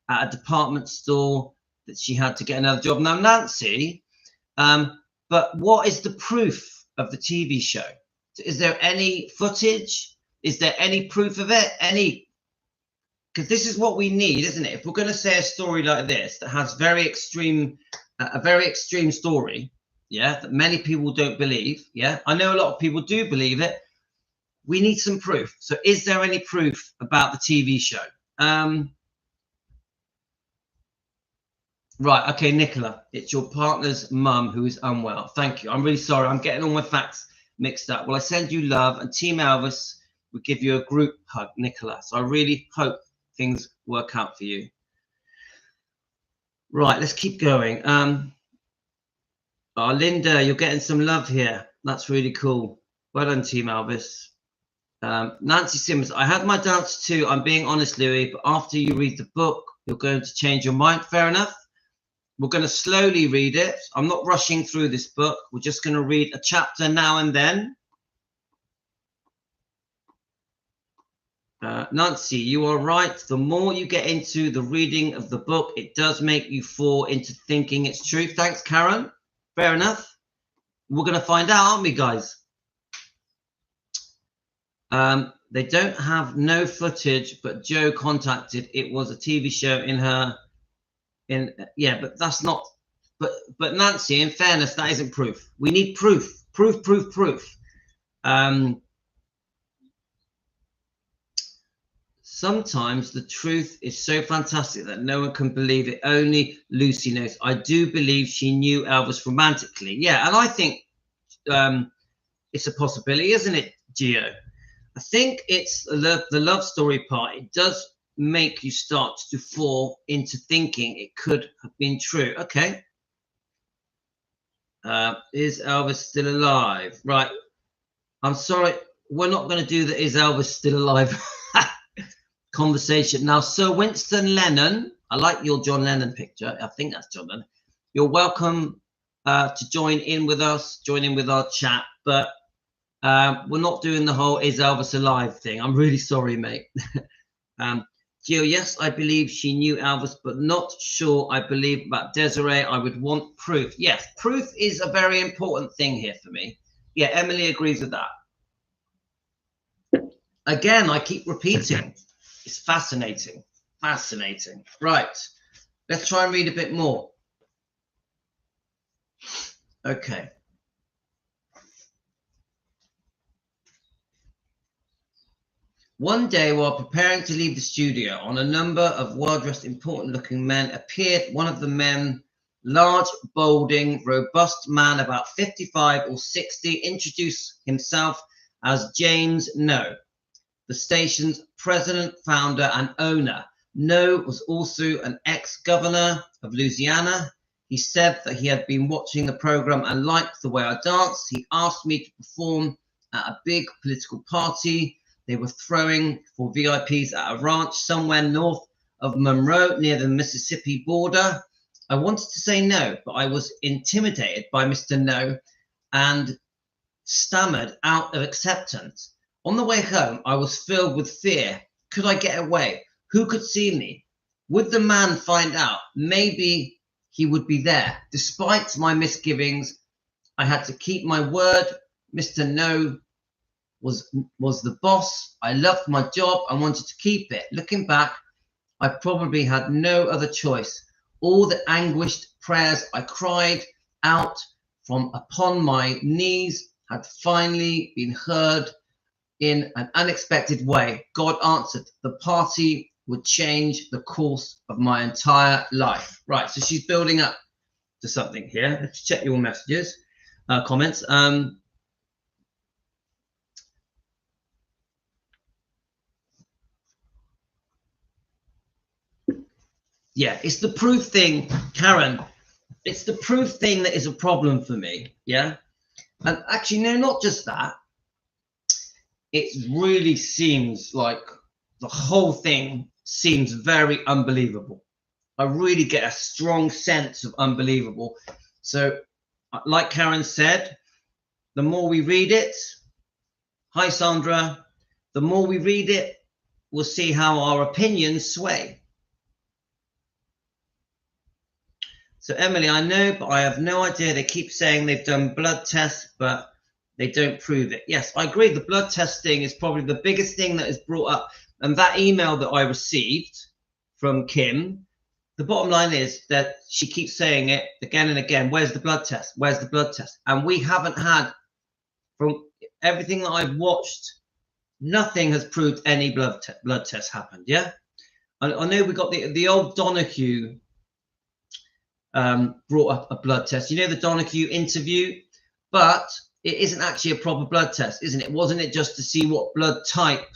at a department store. That she had to get another job. Now, Nancy. But what is the proof of the TV show? Is there any footage? Is there any proof of it? Any? Because this is what we need, isn't it? If we're going to say a story like this that has a very extreme story, yeah, that many people don't believe, yeah, I know a lot of people do believe it. We need some proof. So, is there any proof about the TV show? Right, okay, Nicola, it's your partner's mum who is unwell. Thank you. I'm really sorry. I'm getting all my facts mixed up. Well, I send you love, and Team Elvis will give you a group hug, Nicola. So I really hope things work out for you. Right, let's keep going. Linda, you're getting some love here. That's really cool. Well done, Team Elvis. Nancy Simmons, I had my doubts too. I'm being honest, Louis, but after you read the book, you're going to change your mind. Fair enough. We're going to slowly read it. I'm not rushing through this book. We're just going to read a chapter now and then. Nancy, you are right. The more you get into the reading of the book, it does make you fall into thinking it's true. Thanks, Karen. Fair enough. We're going to find out, aren't we, guys? They don't have no footage, but Joe contacted. It was a TV show yeah, but that's not. But Nancy, in fairness, that isn't proof. We need proof. Proof. Sometimes the truth is so fantastic that no one can believe it. Only Lucy knows. I do believe she knew Elvis romantically. Yeah, and I think it's a possibility, isn't it, Gio? I think it's the love story part. It does make you start to fall into thinking it could have been true. Okay. Is Elvis still alive? Right. I'm sorry. We're not going to do the is Elvis still alive conversation. Now, Sir Winston Lennon, I like your John Lennon picture. I think that's John Lennon. You're welcome to join in with us, join in with our chat. But we're not doing the whole is Elvis alive thing. I'm really sorry, mate. Gio, yes, I believe she knew Elvis, but not sure I believe about Desiree. I would want proof. Yes, proof is a very important thing here for me. Yeah, Emily agrees with that. Again, I keep repeating. It's fascinating. Fascinating. Right. Let's try and read a bit more. Okay. One day, while preparing to leave the studio, on a number of well-dressed, important-looking men appeared. One of the men, large, balding, robust man, about 55 or 60, introduced himself as James No, the station's president, founder, and owner. No was also an ex-governor of Louisiana. He said that he had been watching the program and liked the way I danced. He asked me to perform at a big political party they were throwing for VIPs at a ranch somewhere north of Monroe near the Mississippi border. I wanted to say no, but I was intimidated by Mr. No and stammered out of acceptance. On the way home, I was filled with fear. Could I get away? Who could see me? Would the man find out? Maybe he would be there. Despite my misgivings, I had to keep my word. Mr. No was the boss. I loved my job and wanted to keep it. Looking back, I probably had no other choice. All the anguished prayers I cried out from upon my knees had finally been heard in an unexpected way. God answered. The party would change the course of my entire life. Right, so she's building up to something here. Let's check your messages, comments. Yeah, it's the proof thing, Karen. It's the proof thing that is a problem for me. Yeah. And actually, no, not just that. It really seems like the whole thing seems very unbelievable. I really get a strong sense of unbelievable. So, like Karen said, the more we read it, hi Sandra, the more we read it, we'll see how our opinions sway. So Emily, I know, but I have no idea. They keep saying they've done blood tests, but they don't prove it. Yes, I agree. The blood testing is probably the biggest thing that is brought up. And that email that I received from Kim, the bottom line is that she keeps saying it again and again. Where's the blood test? Where's the blood test? And we haven't had, from everything that I've watched, nothing has proved any blood test happened. Yeah, I know we got the old Donahue brought up a blood test. You know the Donahue interview, but it isn't actually a proper blood test, isn't it? Wasn't it just to see what blood type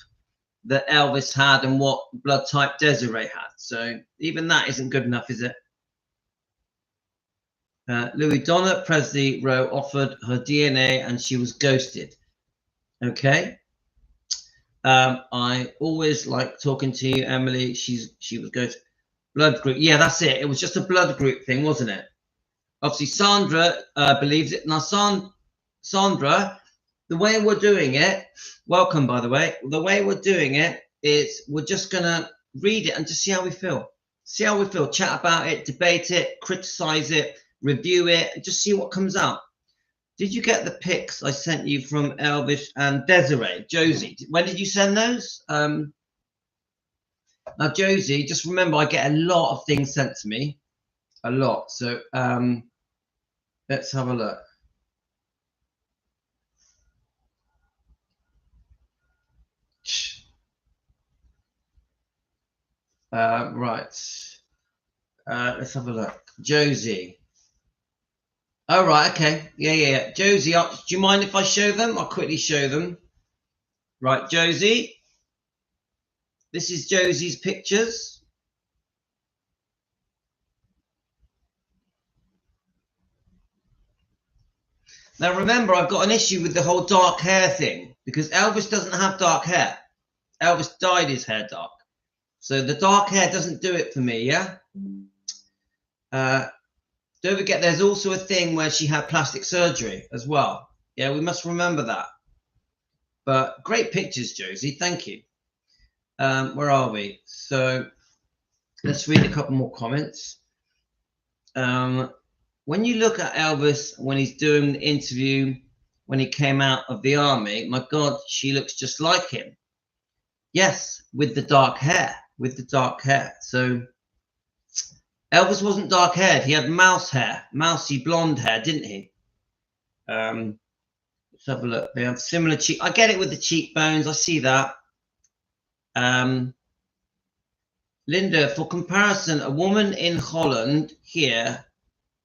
that Elvis had and what blood type Desiree had? So even that isn't good enough, is it? Louis, Donna Presley Rowe offered her DNA and she was ghosted. Okay. I always like talking to you, Emily. She was ghosted. Blood group. Yeah, that's it. It was just a blood group thing, wasn't it? Obviously, Sandra believes it. Now, Sandra, the way we're doing it, welcome, by the way. The way we're doing it is we're just going to read it and just see how we feel. See how we feel. Chat about it, debate it, criticize it, review it, and just see what comes out. Did you get the pics I sent you from Elvis and Desiree? Josie, when did you send those? Now, Josie, just remember, I get a lot of things sent to me. A lot. So let's have a look. Right. Let's have a look. Josie. Oh, right. Okay. Yeah. Josie, do you mind if I show them? I'll quickly show them. Right, Josie. This is Josie's pictures. Now, remember, I've got an issue with the whole dark hair thing because Elvis doesn't have dark hair. Elvis dyed his hair dark. So the dark hair doesn't do it for me, yeah? Don't forget, there's also a thing where she had plastic surgery as well. Yeah, we must remember that. But great pictures, Josie. Thank you. Where are we? So let's read a couple more comments. When you look at Elvis, when he's doing the interview, when he came out of the army, my God, she looks just like him. Yes, with the dark hair, So Elvis wasn't dark haired. He had mouse hair, mousy blonde hair, didn't he? Let's have a look. They have similar cheek. I get it with the cheekbones. I see that. Linda, for comparison, a woman in Holland here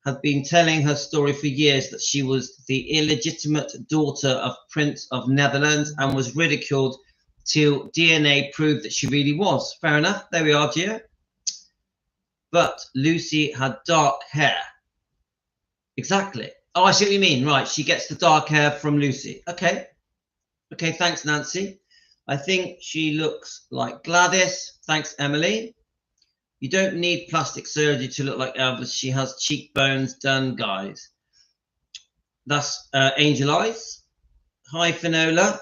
had been telling her story for years that she was the illegitimate daughter of Prince of Netherlands and was ridiculed till DNA proved that she really was. Fair enough. There we are, Gio. But Lucy had dark hair. Exactly. Oh, I see what you mean. Right. She gets the dark hair from Lucy. Okay. Okay. Thanks, Nancy. I think she looks like Gladys. Thanks, Emily. You don't need plastic surgery to look like Elvis. She has cheekbones done, guys. That's Angel Eyes. Hi, Finola.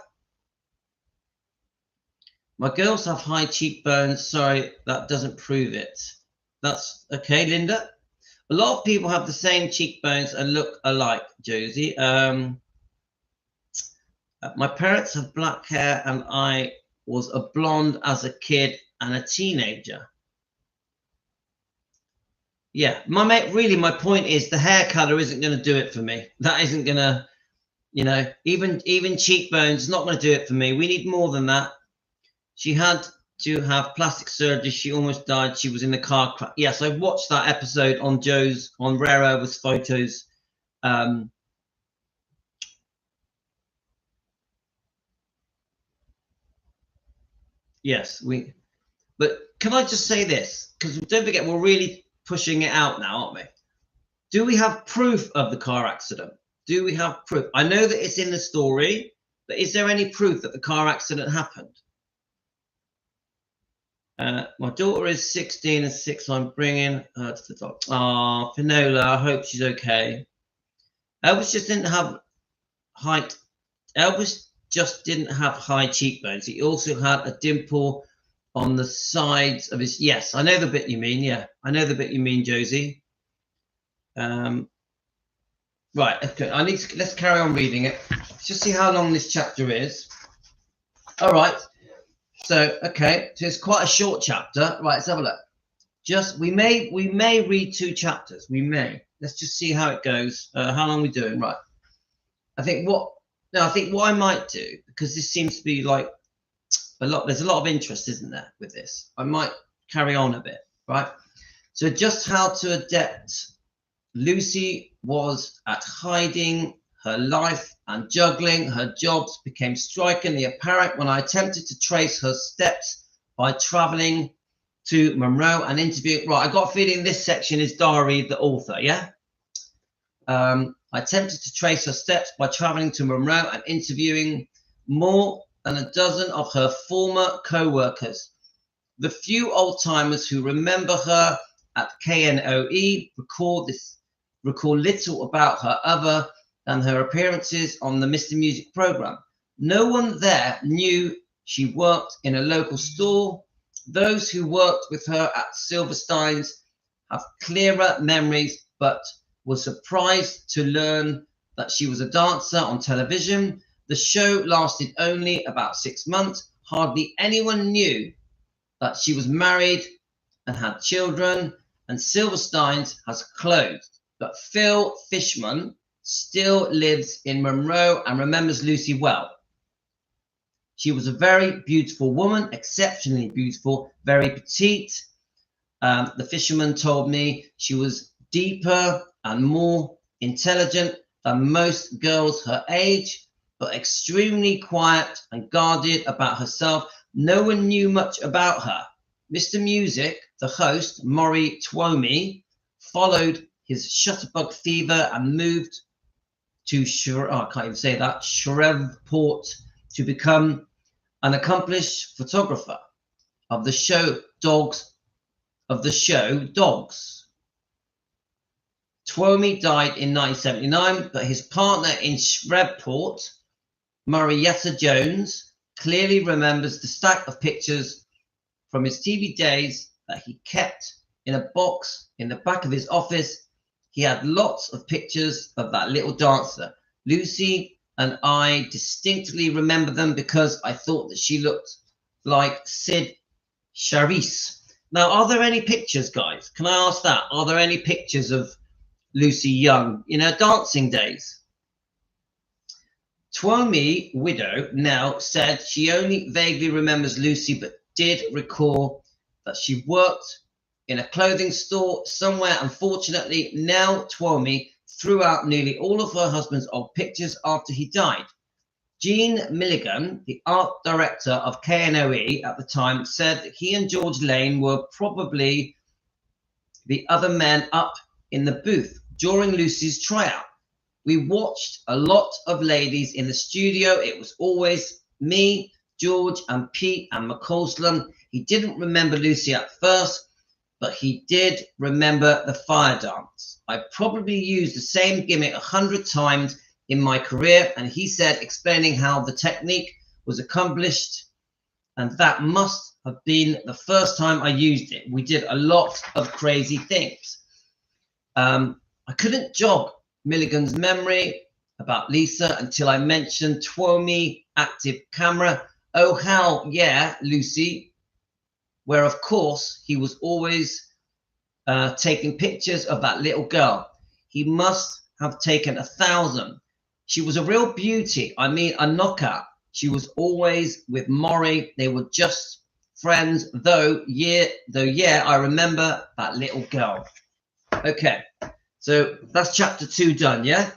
My girls have high cheekbones. Sorry, that doesn't prove it. That's okay, Linda. A lot of people have the same cheekbones and look alike, Josie. My parents have black hair and I was a blonde as a kid and a teenager. Yeah, my mate, really, my point is the hair color isn't going to do it for me. That isn't going to, even cheekbones not going to do it for me. We need more than that. She had to have plastic surgery. She almost died. She was in the car crash. Yes, I watched that episode on Rare Elvis Photos. Yes, but can I just say this? because don't forget, we're really pushing it out now, aren't we? Do we have proof of the car accident? Do we have proof? I know that it's in the story, but is there any proof that the car accident happened? My daughter is 16 and 6, so I'm bringing her to the doctor. Oh, Finola, I hope she's okay. Elvis just didn't have height. Elvis just didn't have high cheekbones. He also had a dimple on the sides of his. Yes, I know the bit you mean. Yeah, I know the bit you mean, Josie. Right. Okay. Let's carry on reading it. Let's just see how long this chapter is. All right. So okay. So it's quite a short chapter. Right. Let's have a look. We may read 2 chapters. We may. Let's just see how it goes. How long are we doing? Right. I think what I might do, because this seems to be like there's a lot of interest, isn't there, with this? I might carry on a bit, right? So just how to adapt. Lucy was at hiding her life and juggling her jobs became strikingly apparent when I attempted to trace her steps by traveling to Monroe and interviewing. Right, I got a feeling this section is Diary, the author, yeah? I attempted to trace her steps by traveling to Monroe and interviewing more than a dozen of her former co-workers. The few old-timers who remember her at KNOE recall little about her other than her appearances on the Mr. Music program. No one there knew she worked in a local store. Those who worked with her at Silverstein's have clearer memories, but were surprised to learn that she was a dancer on television. The show lasted only about 6 months. Hardly anyone knew that she was married and had children, and Silverstein's has closed. But Phil Fishman still lives in Monroe and remembers Lucy well. She was a very beautiful woman, exceptionally beautiful, very petite. The fisherman told me she was deeper and more intelligent than most girls her age, but extremely quiet and guarded about herself. No one knew much about her. Mr. Music, the host, Maury Twomey, followed his shutterbug fever and moved to Shreveport to become an accomplished photographer of the show Dogs. Twomey died in 1979, but his partner in Shreveport, Marietta Jones, clearly remembers the stack of pictures from his TV days that he kept in a box in the back of his office. He had lots of pictures of that little dancer. Lucy and I distinctly remember them because I thought that she looked like Sid Charisse. Now, are there any pictures, guys? Can I ask that? Are there any pictures of Lucy Young in her dancing days? Twomey, widow, now said she only vaguely remembers Lucy, but did recall that she worked in a clothing store somewhere. Unfortunately, now Twomey threw out nearly all of her husband's old pictures after he died. Gene Milligan, the art director of KNOE at the time, said that he and George Lane were probably the other men up in the booth during Lucy's tryout. We watched a lot of ladies in the studio. It was always me, George, and Pete and McCausland. He didn't remember Lucy at first, but he did remember the fire dance. I probably used the same gimmick 100 times in my career, and he said, explaining how the technique was accomplished, and that must have been the first time I used it. We did a lot of crazy things. I couldn't jog Milligan's memory about Lisa until I mentioned Twomey active camera. Oh, how, yeah, Lucy, where of course he was always taking pictures of that little girl. He must have taken 1,000. She was a real beauty. I mean, a knockout. She was always with Maury. They were just friends, though, I remember that little girl. Okay, so that's chapter 2 done, yeah?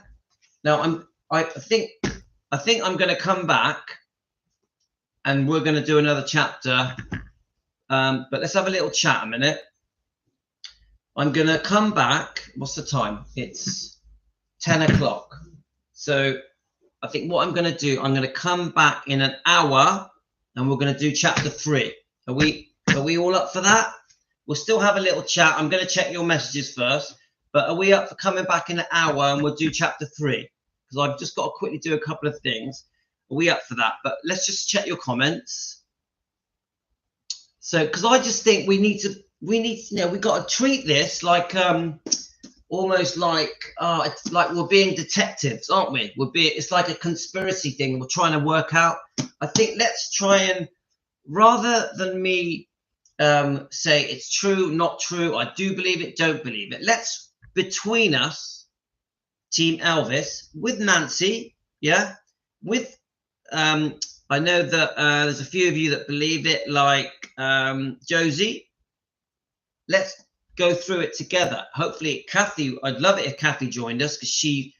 Now, I think I'm going to come back and we're going to do another chapter. But let's have a little chat a minute. I'm going to come back. What's the time? It's 10 o'clock. So I think what I'm going to do, I'm going to come back in an hour and we're going to do chapter 3. Are we all up for that? We'll still have a little chat. I'm going to check your messages first. But are we up for coming back in an hour and we'll do chapter 3? Because I've just got to quickly do a couple of things. Are we up for that? But let's just check your comments. So, because I just think we need, you know, we got to treat this like, almost like, it's like we're being detectives, aren't we? It's like a conspiracy thing we're trying to work out. I think let's try and, rather than me say it's true, not true, I do believe it, don't believe it. Let's, between us, Team Elvis, with Nancy, yeah, with, I know that there's a few of you that believe it, like Josie. Let's go through it together. Hopefully, Kathy, I'd love it if Kathy joined us because she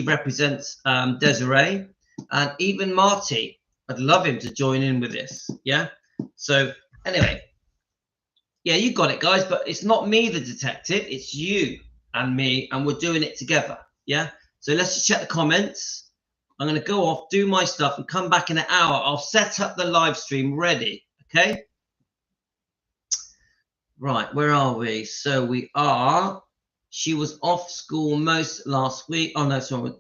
represents Desiree, and even Marty. I'd love him to join in with this. Yeah. So anyway, yeah, you got it, guys. But it's not me, the detective. It's you and me, and we're doing it together. Yeah. So let's just check the comments. I'm going to go off, do my stuff, and come back in an hour. I'll set up the live stream ready. Okay. Right. Where are we? So we are. She was off school most last week. Oh no, sorry.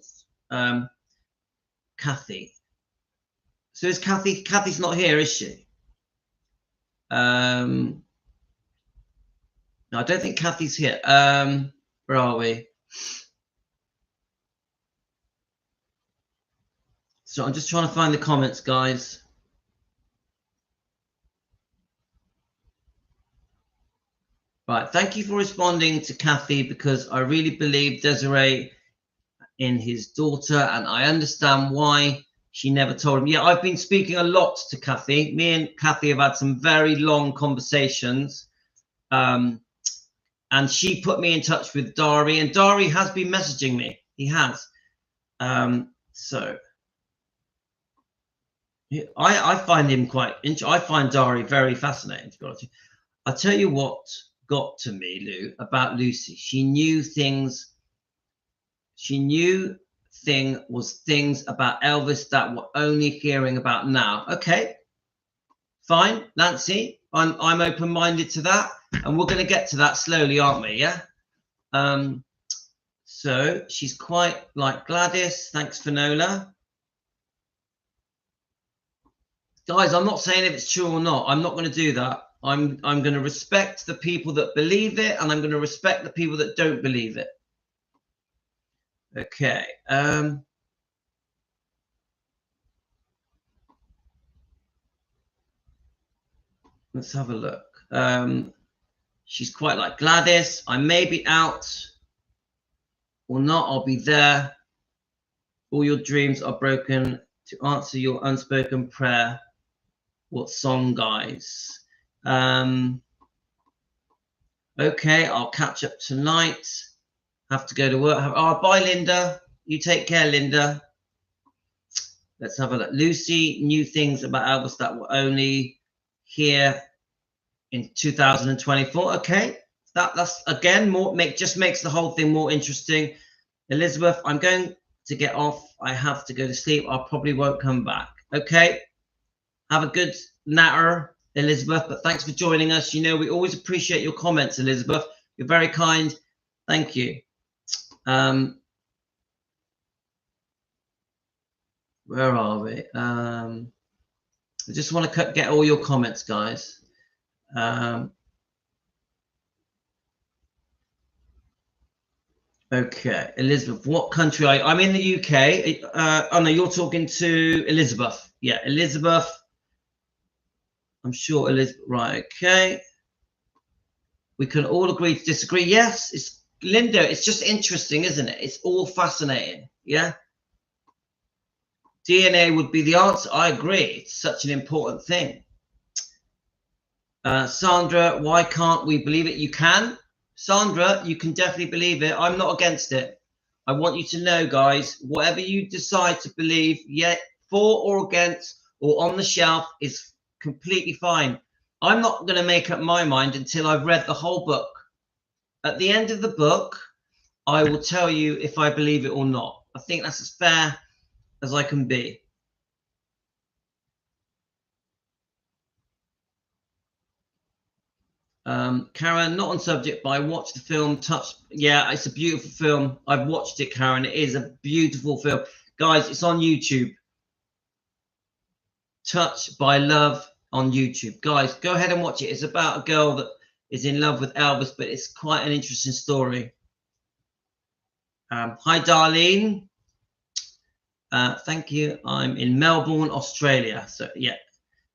Kathy. So is Kathy? Kathy's not here, is she? No, I don't think Kathy's here. Where are we? So I'm just trying to find the comments, guys. Right, thank you for responding to Kathy, because I really believe Desiree in his daughter, and I understand why she never told him. Yeah, I've been speaking a lot to Kathy. Me and Kathy have had some very long conversations. And she put me in touch with Dari, and Dari has been messaging me. He has. So I find him quite interesting. I find Dari very fascinating, to be honest. I'll tell you what got to me, Lou, about Lucy. She knew things. She knew things about Elvis that we're only hearing about now. Okay, fine, Nancy. I'm open-minded to that, and we're going to get to that slowly, aren't we? Yeah. So she's quite like Gladys. Thanks, Finola. Guys, I'm not saying if it's true or not. I'm not going to do that. I'm going to respect the people that believe it, and I'm going to respect the people that don't believe it. Okay. Let's have a look. She's quite like Gladys. I may be out or not. I'll be there. All your dreams are broken to answer your unspoken prayer. What song, guys? Okay, I'll catch up tonight. Have to go to work. Oh, bye, Linda. You take care, Linda. Let's have a look. Lucy knew things about Elvis that were only here in 2024. Okay, that's again more just makes the whole thing more interesting. Elizabeth, I'm going to get off. I have to go to sleep. I probably won't come back. Okay, have a good natter, Elizabeth, but thanks for joining us. You know, we always appreciate your comments, Elizabeth. You're very kind. Thank you. Where are we? I just want to get all your comments, guys. Okay, Elizabeth, what country are you? I'm in the UK. Oh no, you're talking to Elizabeth. Yeah, Elizabeth. I'm sure Elizabeth. Right, okay. We can all agree to disagree. Yes, it's Linda. It's just interesting, isn't it? It's all fascinating. Yeah. DNA would be the answer. I agree. It's such an important thing. Sandra, why can't we believe it? You can. Sandra, you can definitely believe it. I'm not against it. I want you to know, guys, whatever you decide to believe, yet for or against or on the shelf is completely fine. I'm not going to make up my mind until I've read the whole book. at the end of the book, I will tell you if I believe it or not. I think that's as fair as I can be. Karen, not on subject, but I watched the film Touch. Yeah, it's a beautiful film. I've watched it, Karen. It is a beautiful film. Guys, it's on YouTube. Touched by Love on YouTube. Guys, go ahead and watch it. It's about a girl that is in love with Elvis, but it's quite an interesting story. Hi, Darlene. Thank you. I'm in Melbourne, Australia. So, yeah.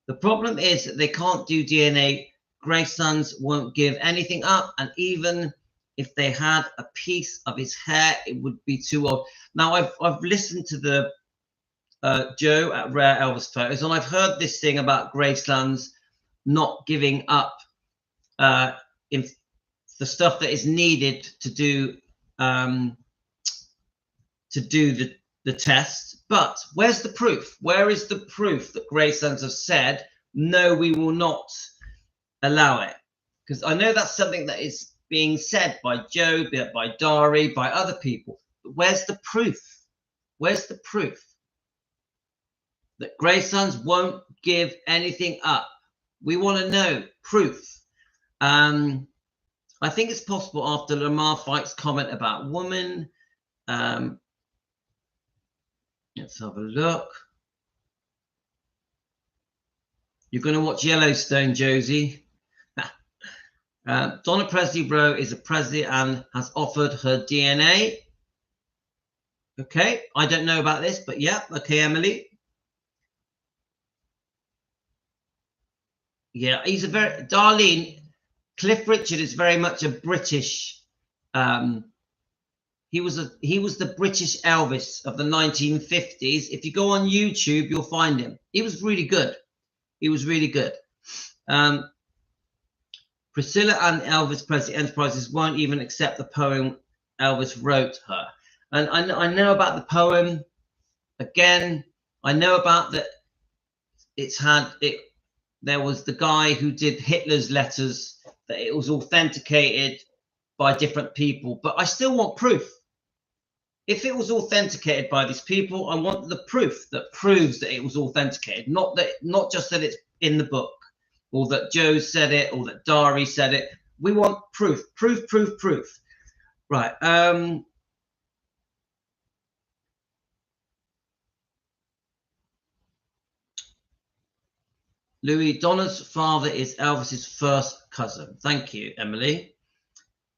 The problem is that they can't do DNA. Graysons won't give anything up, and even if they had a piece of his hair, it would be too old. Now, I've listened to the Joe at Rare Elvis Photos, and I've heard this thing about Gracelands not giving up in the stuff that is needed to do the test. But where's the proof? Where is the proof that Gracelands have said no, we will not allow it? Because I know that's something that is being said by Joe, by Desiree, by other people. But where's the proof? Where's the proof that Gracelands won't give anything up? We want to know proof. I think it's possible after Lamar Fight's comment about woman. Let's have a look. You're going to watch Yellowstone, Josie. Donna Presley Rowe is a Presley and has offered her DNA. Okay, I don't know about this, but yeah, okay, Emily. Yeah, he's a very, Darlene, Cliff Richard is very much a British, he was the British Elvis of the 1950s. If you go on YouTube, you'll find him. He was really good. He was really good. Priscilla and Elvis Presley Enterprises won't even accept the poem Elvis wrote her. And I know about the poem. Again, I know about that. There was the guy who did Hitler's letters, that it was authenticated by different people. But I still want proof. If it was authenticated by these people, I want the proof that proves that it was authenticated, not just that it's in the book, or that Joe said it, or that Desiree said it. We want proof, proof, proof, proof. Right. Louis, Donna's father is Elvis's first cousin. Thank you, Emily.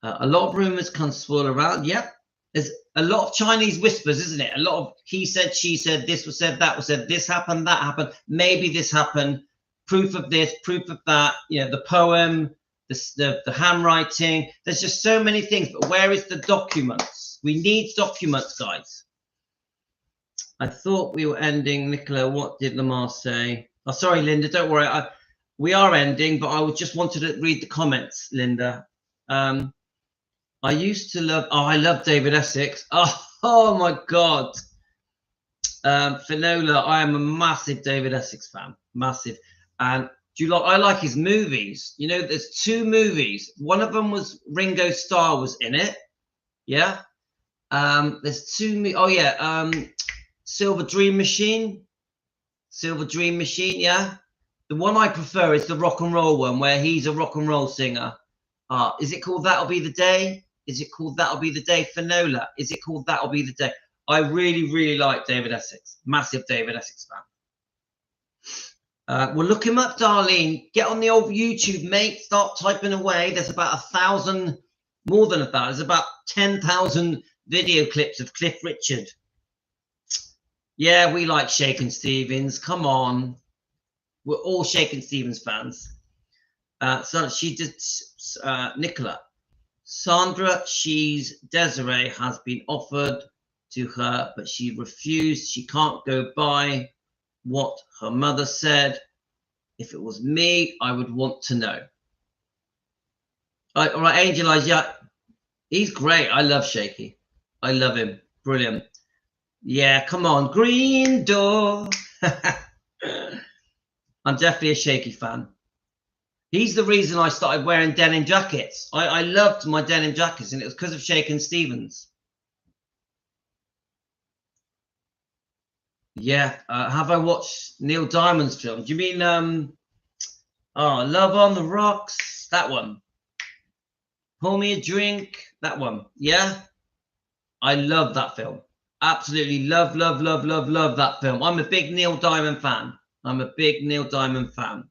A lot of rumors can swirl around. Yep. There's a lot of Chinese whispers, isn't it? A lot of he said, she said, this was said, that was said, this happened, that happened, maybe this happened, proof of this, proof of that, you know, the poem, the handwriting. There's just so many things, but where is the documents? We need documents, guys. I thought we were ending. Nicola, what did Lamar say? Oh, sorry, Linda, don't worry. We are ending, but I just wanted to read the comments, Linda. I used to love, I love David Essex. Oh my God. Finola, I am a massive David Essex fan, massive. And I like his movies. You know, there's 2 movies. One of them was Ringo Starr was in it. Yeah. There's 2, oh yeah. Silver Dream Machine. Silver Dream Machine, yeah. The one I prefer is the rock and roll one where he's a rock and roll singer. Is it called That'll Be the Day? Is it called That'll Be the Day? Finola, is it called That'll Be the Day? I really, really like David Essex. Massive David Essex fan. Well, look him up, Darlene. Get on the old YouTube, mate. Start typing away. There's about 1,000, more than 1,000. There's about 10,000 video clips of Cliff Richard. Yeah, we like Shakin' Stevens. Come on. We're all Shakin' Stevens fans. So she did, Nicola. Sandra, she's Desiree, has been offered to her, but she refused. She can't go by what her mother said. If it was me, I would want to know. All right, Angel Eyes, yeah, he's great. I love Shaky. I love him. Brilliant. Yeah, come on. Green Door. I'm definitely a Shaky fan. He's the reason I started wearing denim jackets. I loved my denim jackets, and it was because of Shakin' Stevens. Yeah. Have I watched Neil Diamond's film? Do you mean Love on the Rocks? That one. Pour Me a Drink? That one. Yeah. I love that film. Absolutely love that film. I'm a big Neil Diamond fan. I'm a big Neil Diamond fan.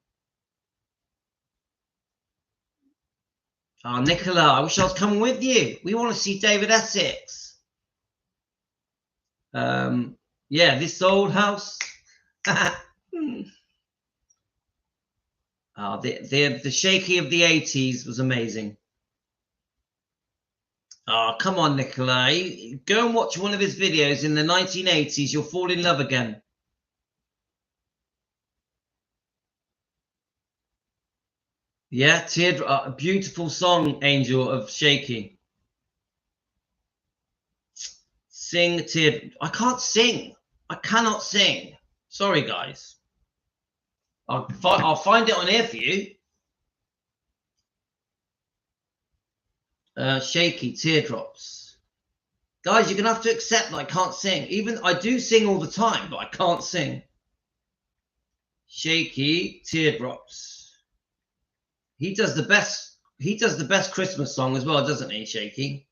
Oh, Nicola, I wish I was coming with you. We want to see David Essex. Yeah, This Old House. Oh, the Shaky of the 80s was amazing. Oh, come on, Nicola. Go and watch one of his videos in the 1980s. You'll fall in love again. Yeah, a beautiful song, Angel, of Shaky. Sing, Tear. I can't sing. I cannot sing. Sorry, guys. I'll find it on here for you. Shaky, Teardrops. Guys, you're going to have to accept that I can't sing. Even I do sing all the time, but I can't sing. Shaky, Teardrops. He does the best Christmas song as well, doesn't he, Shaky?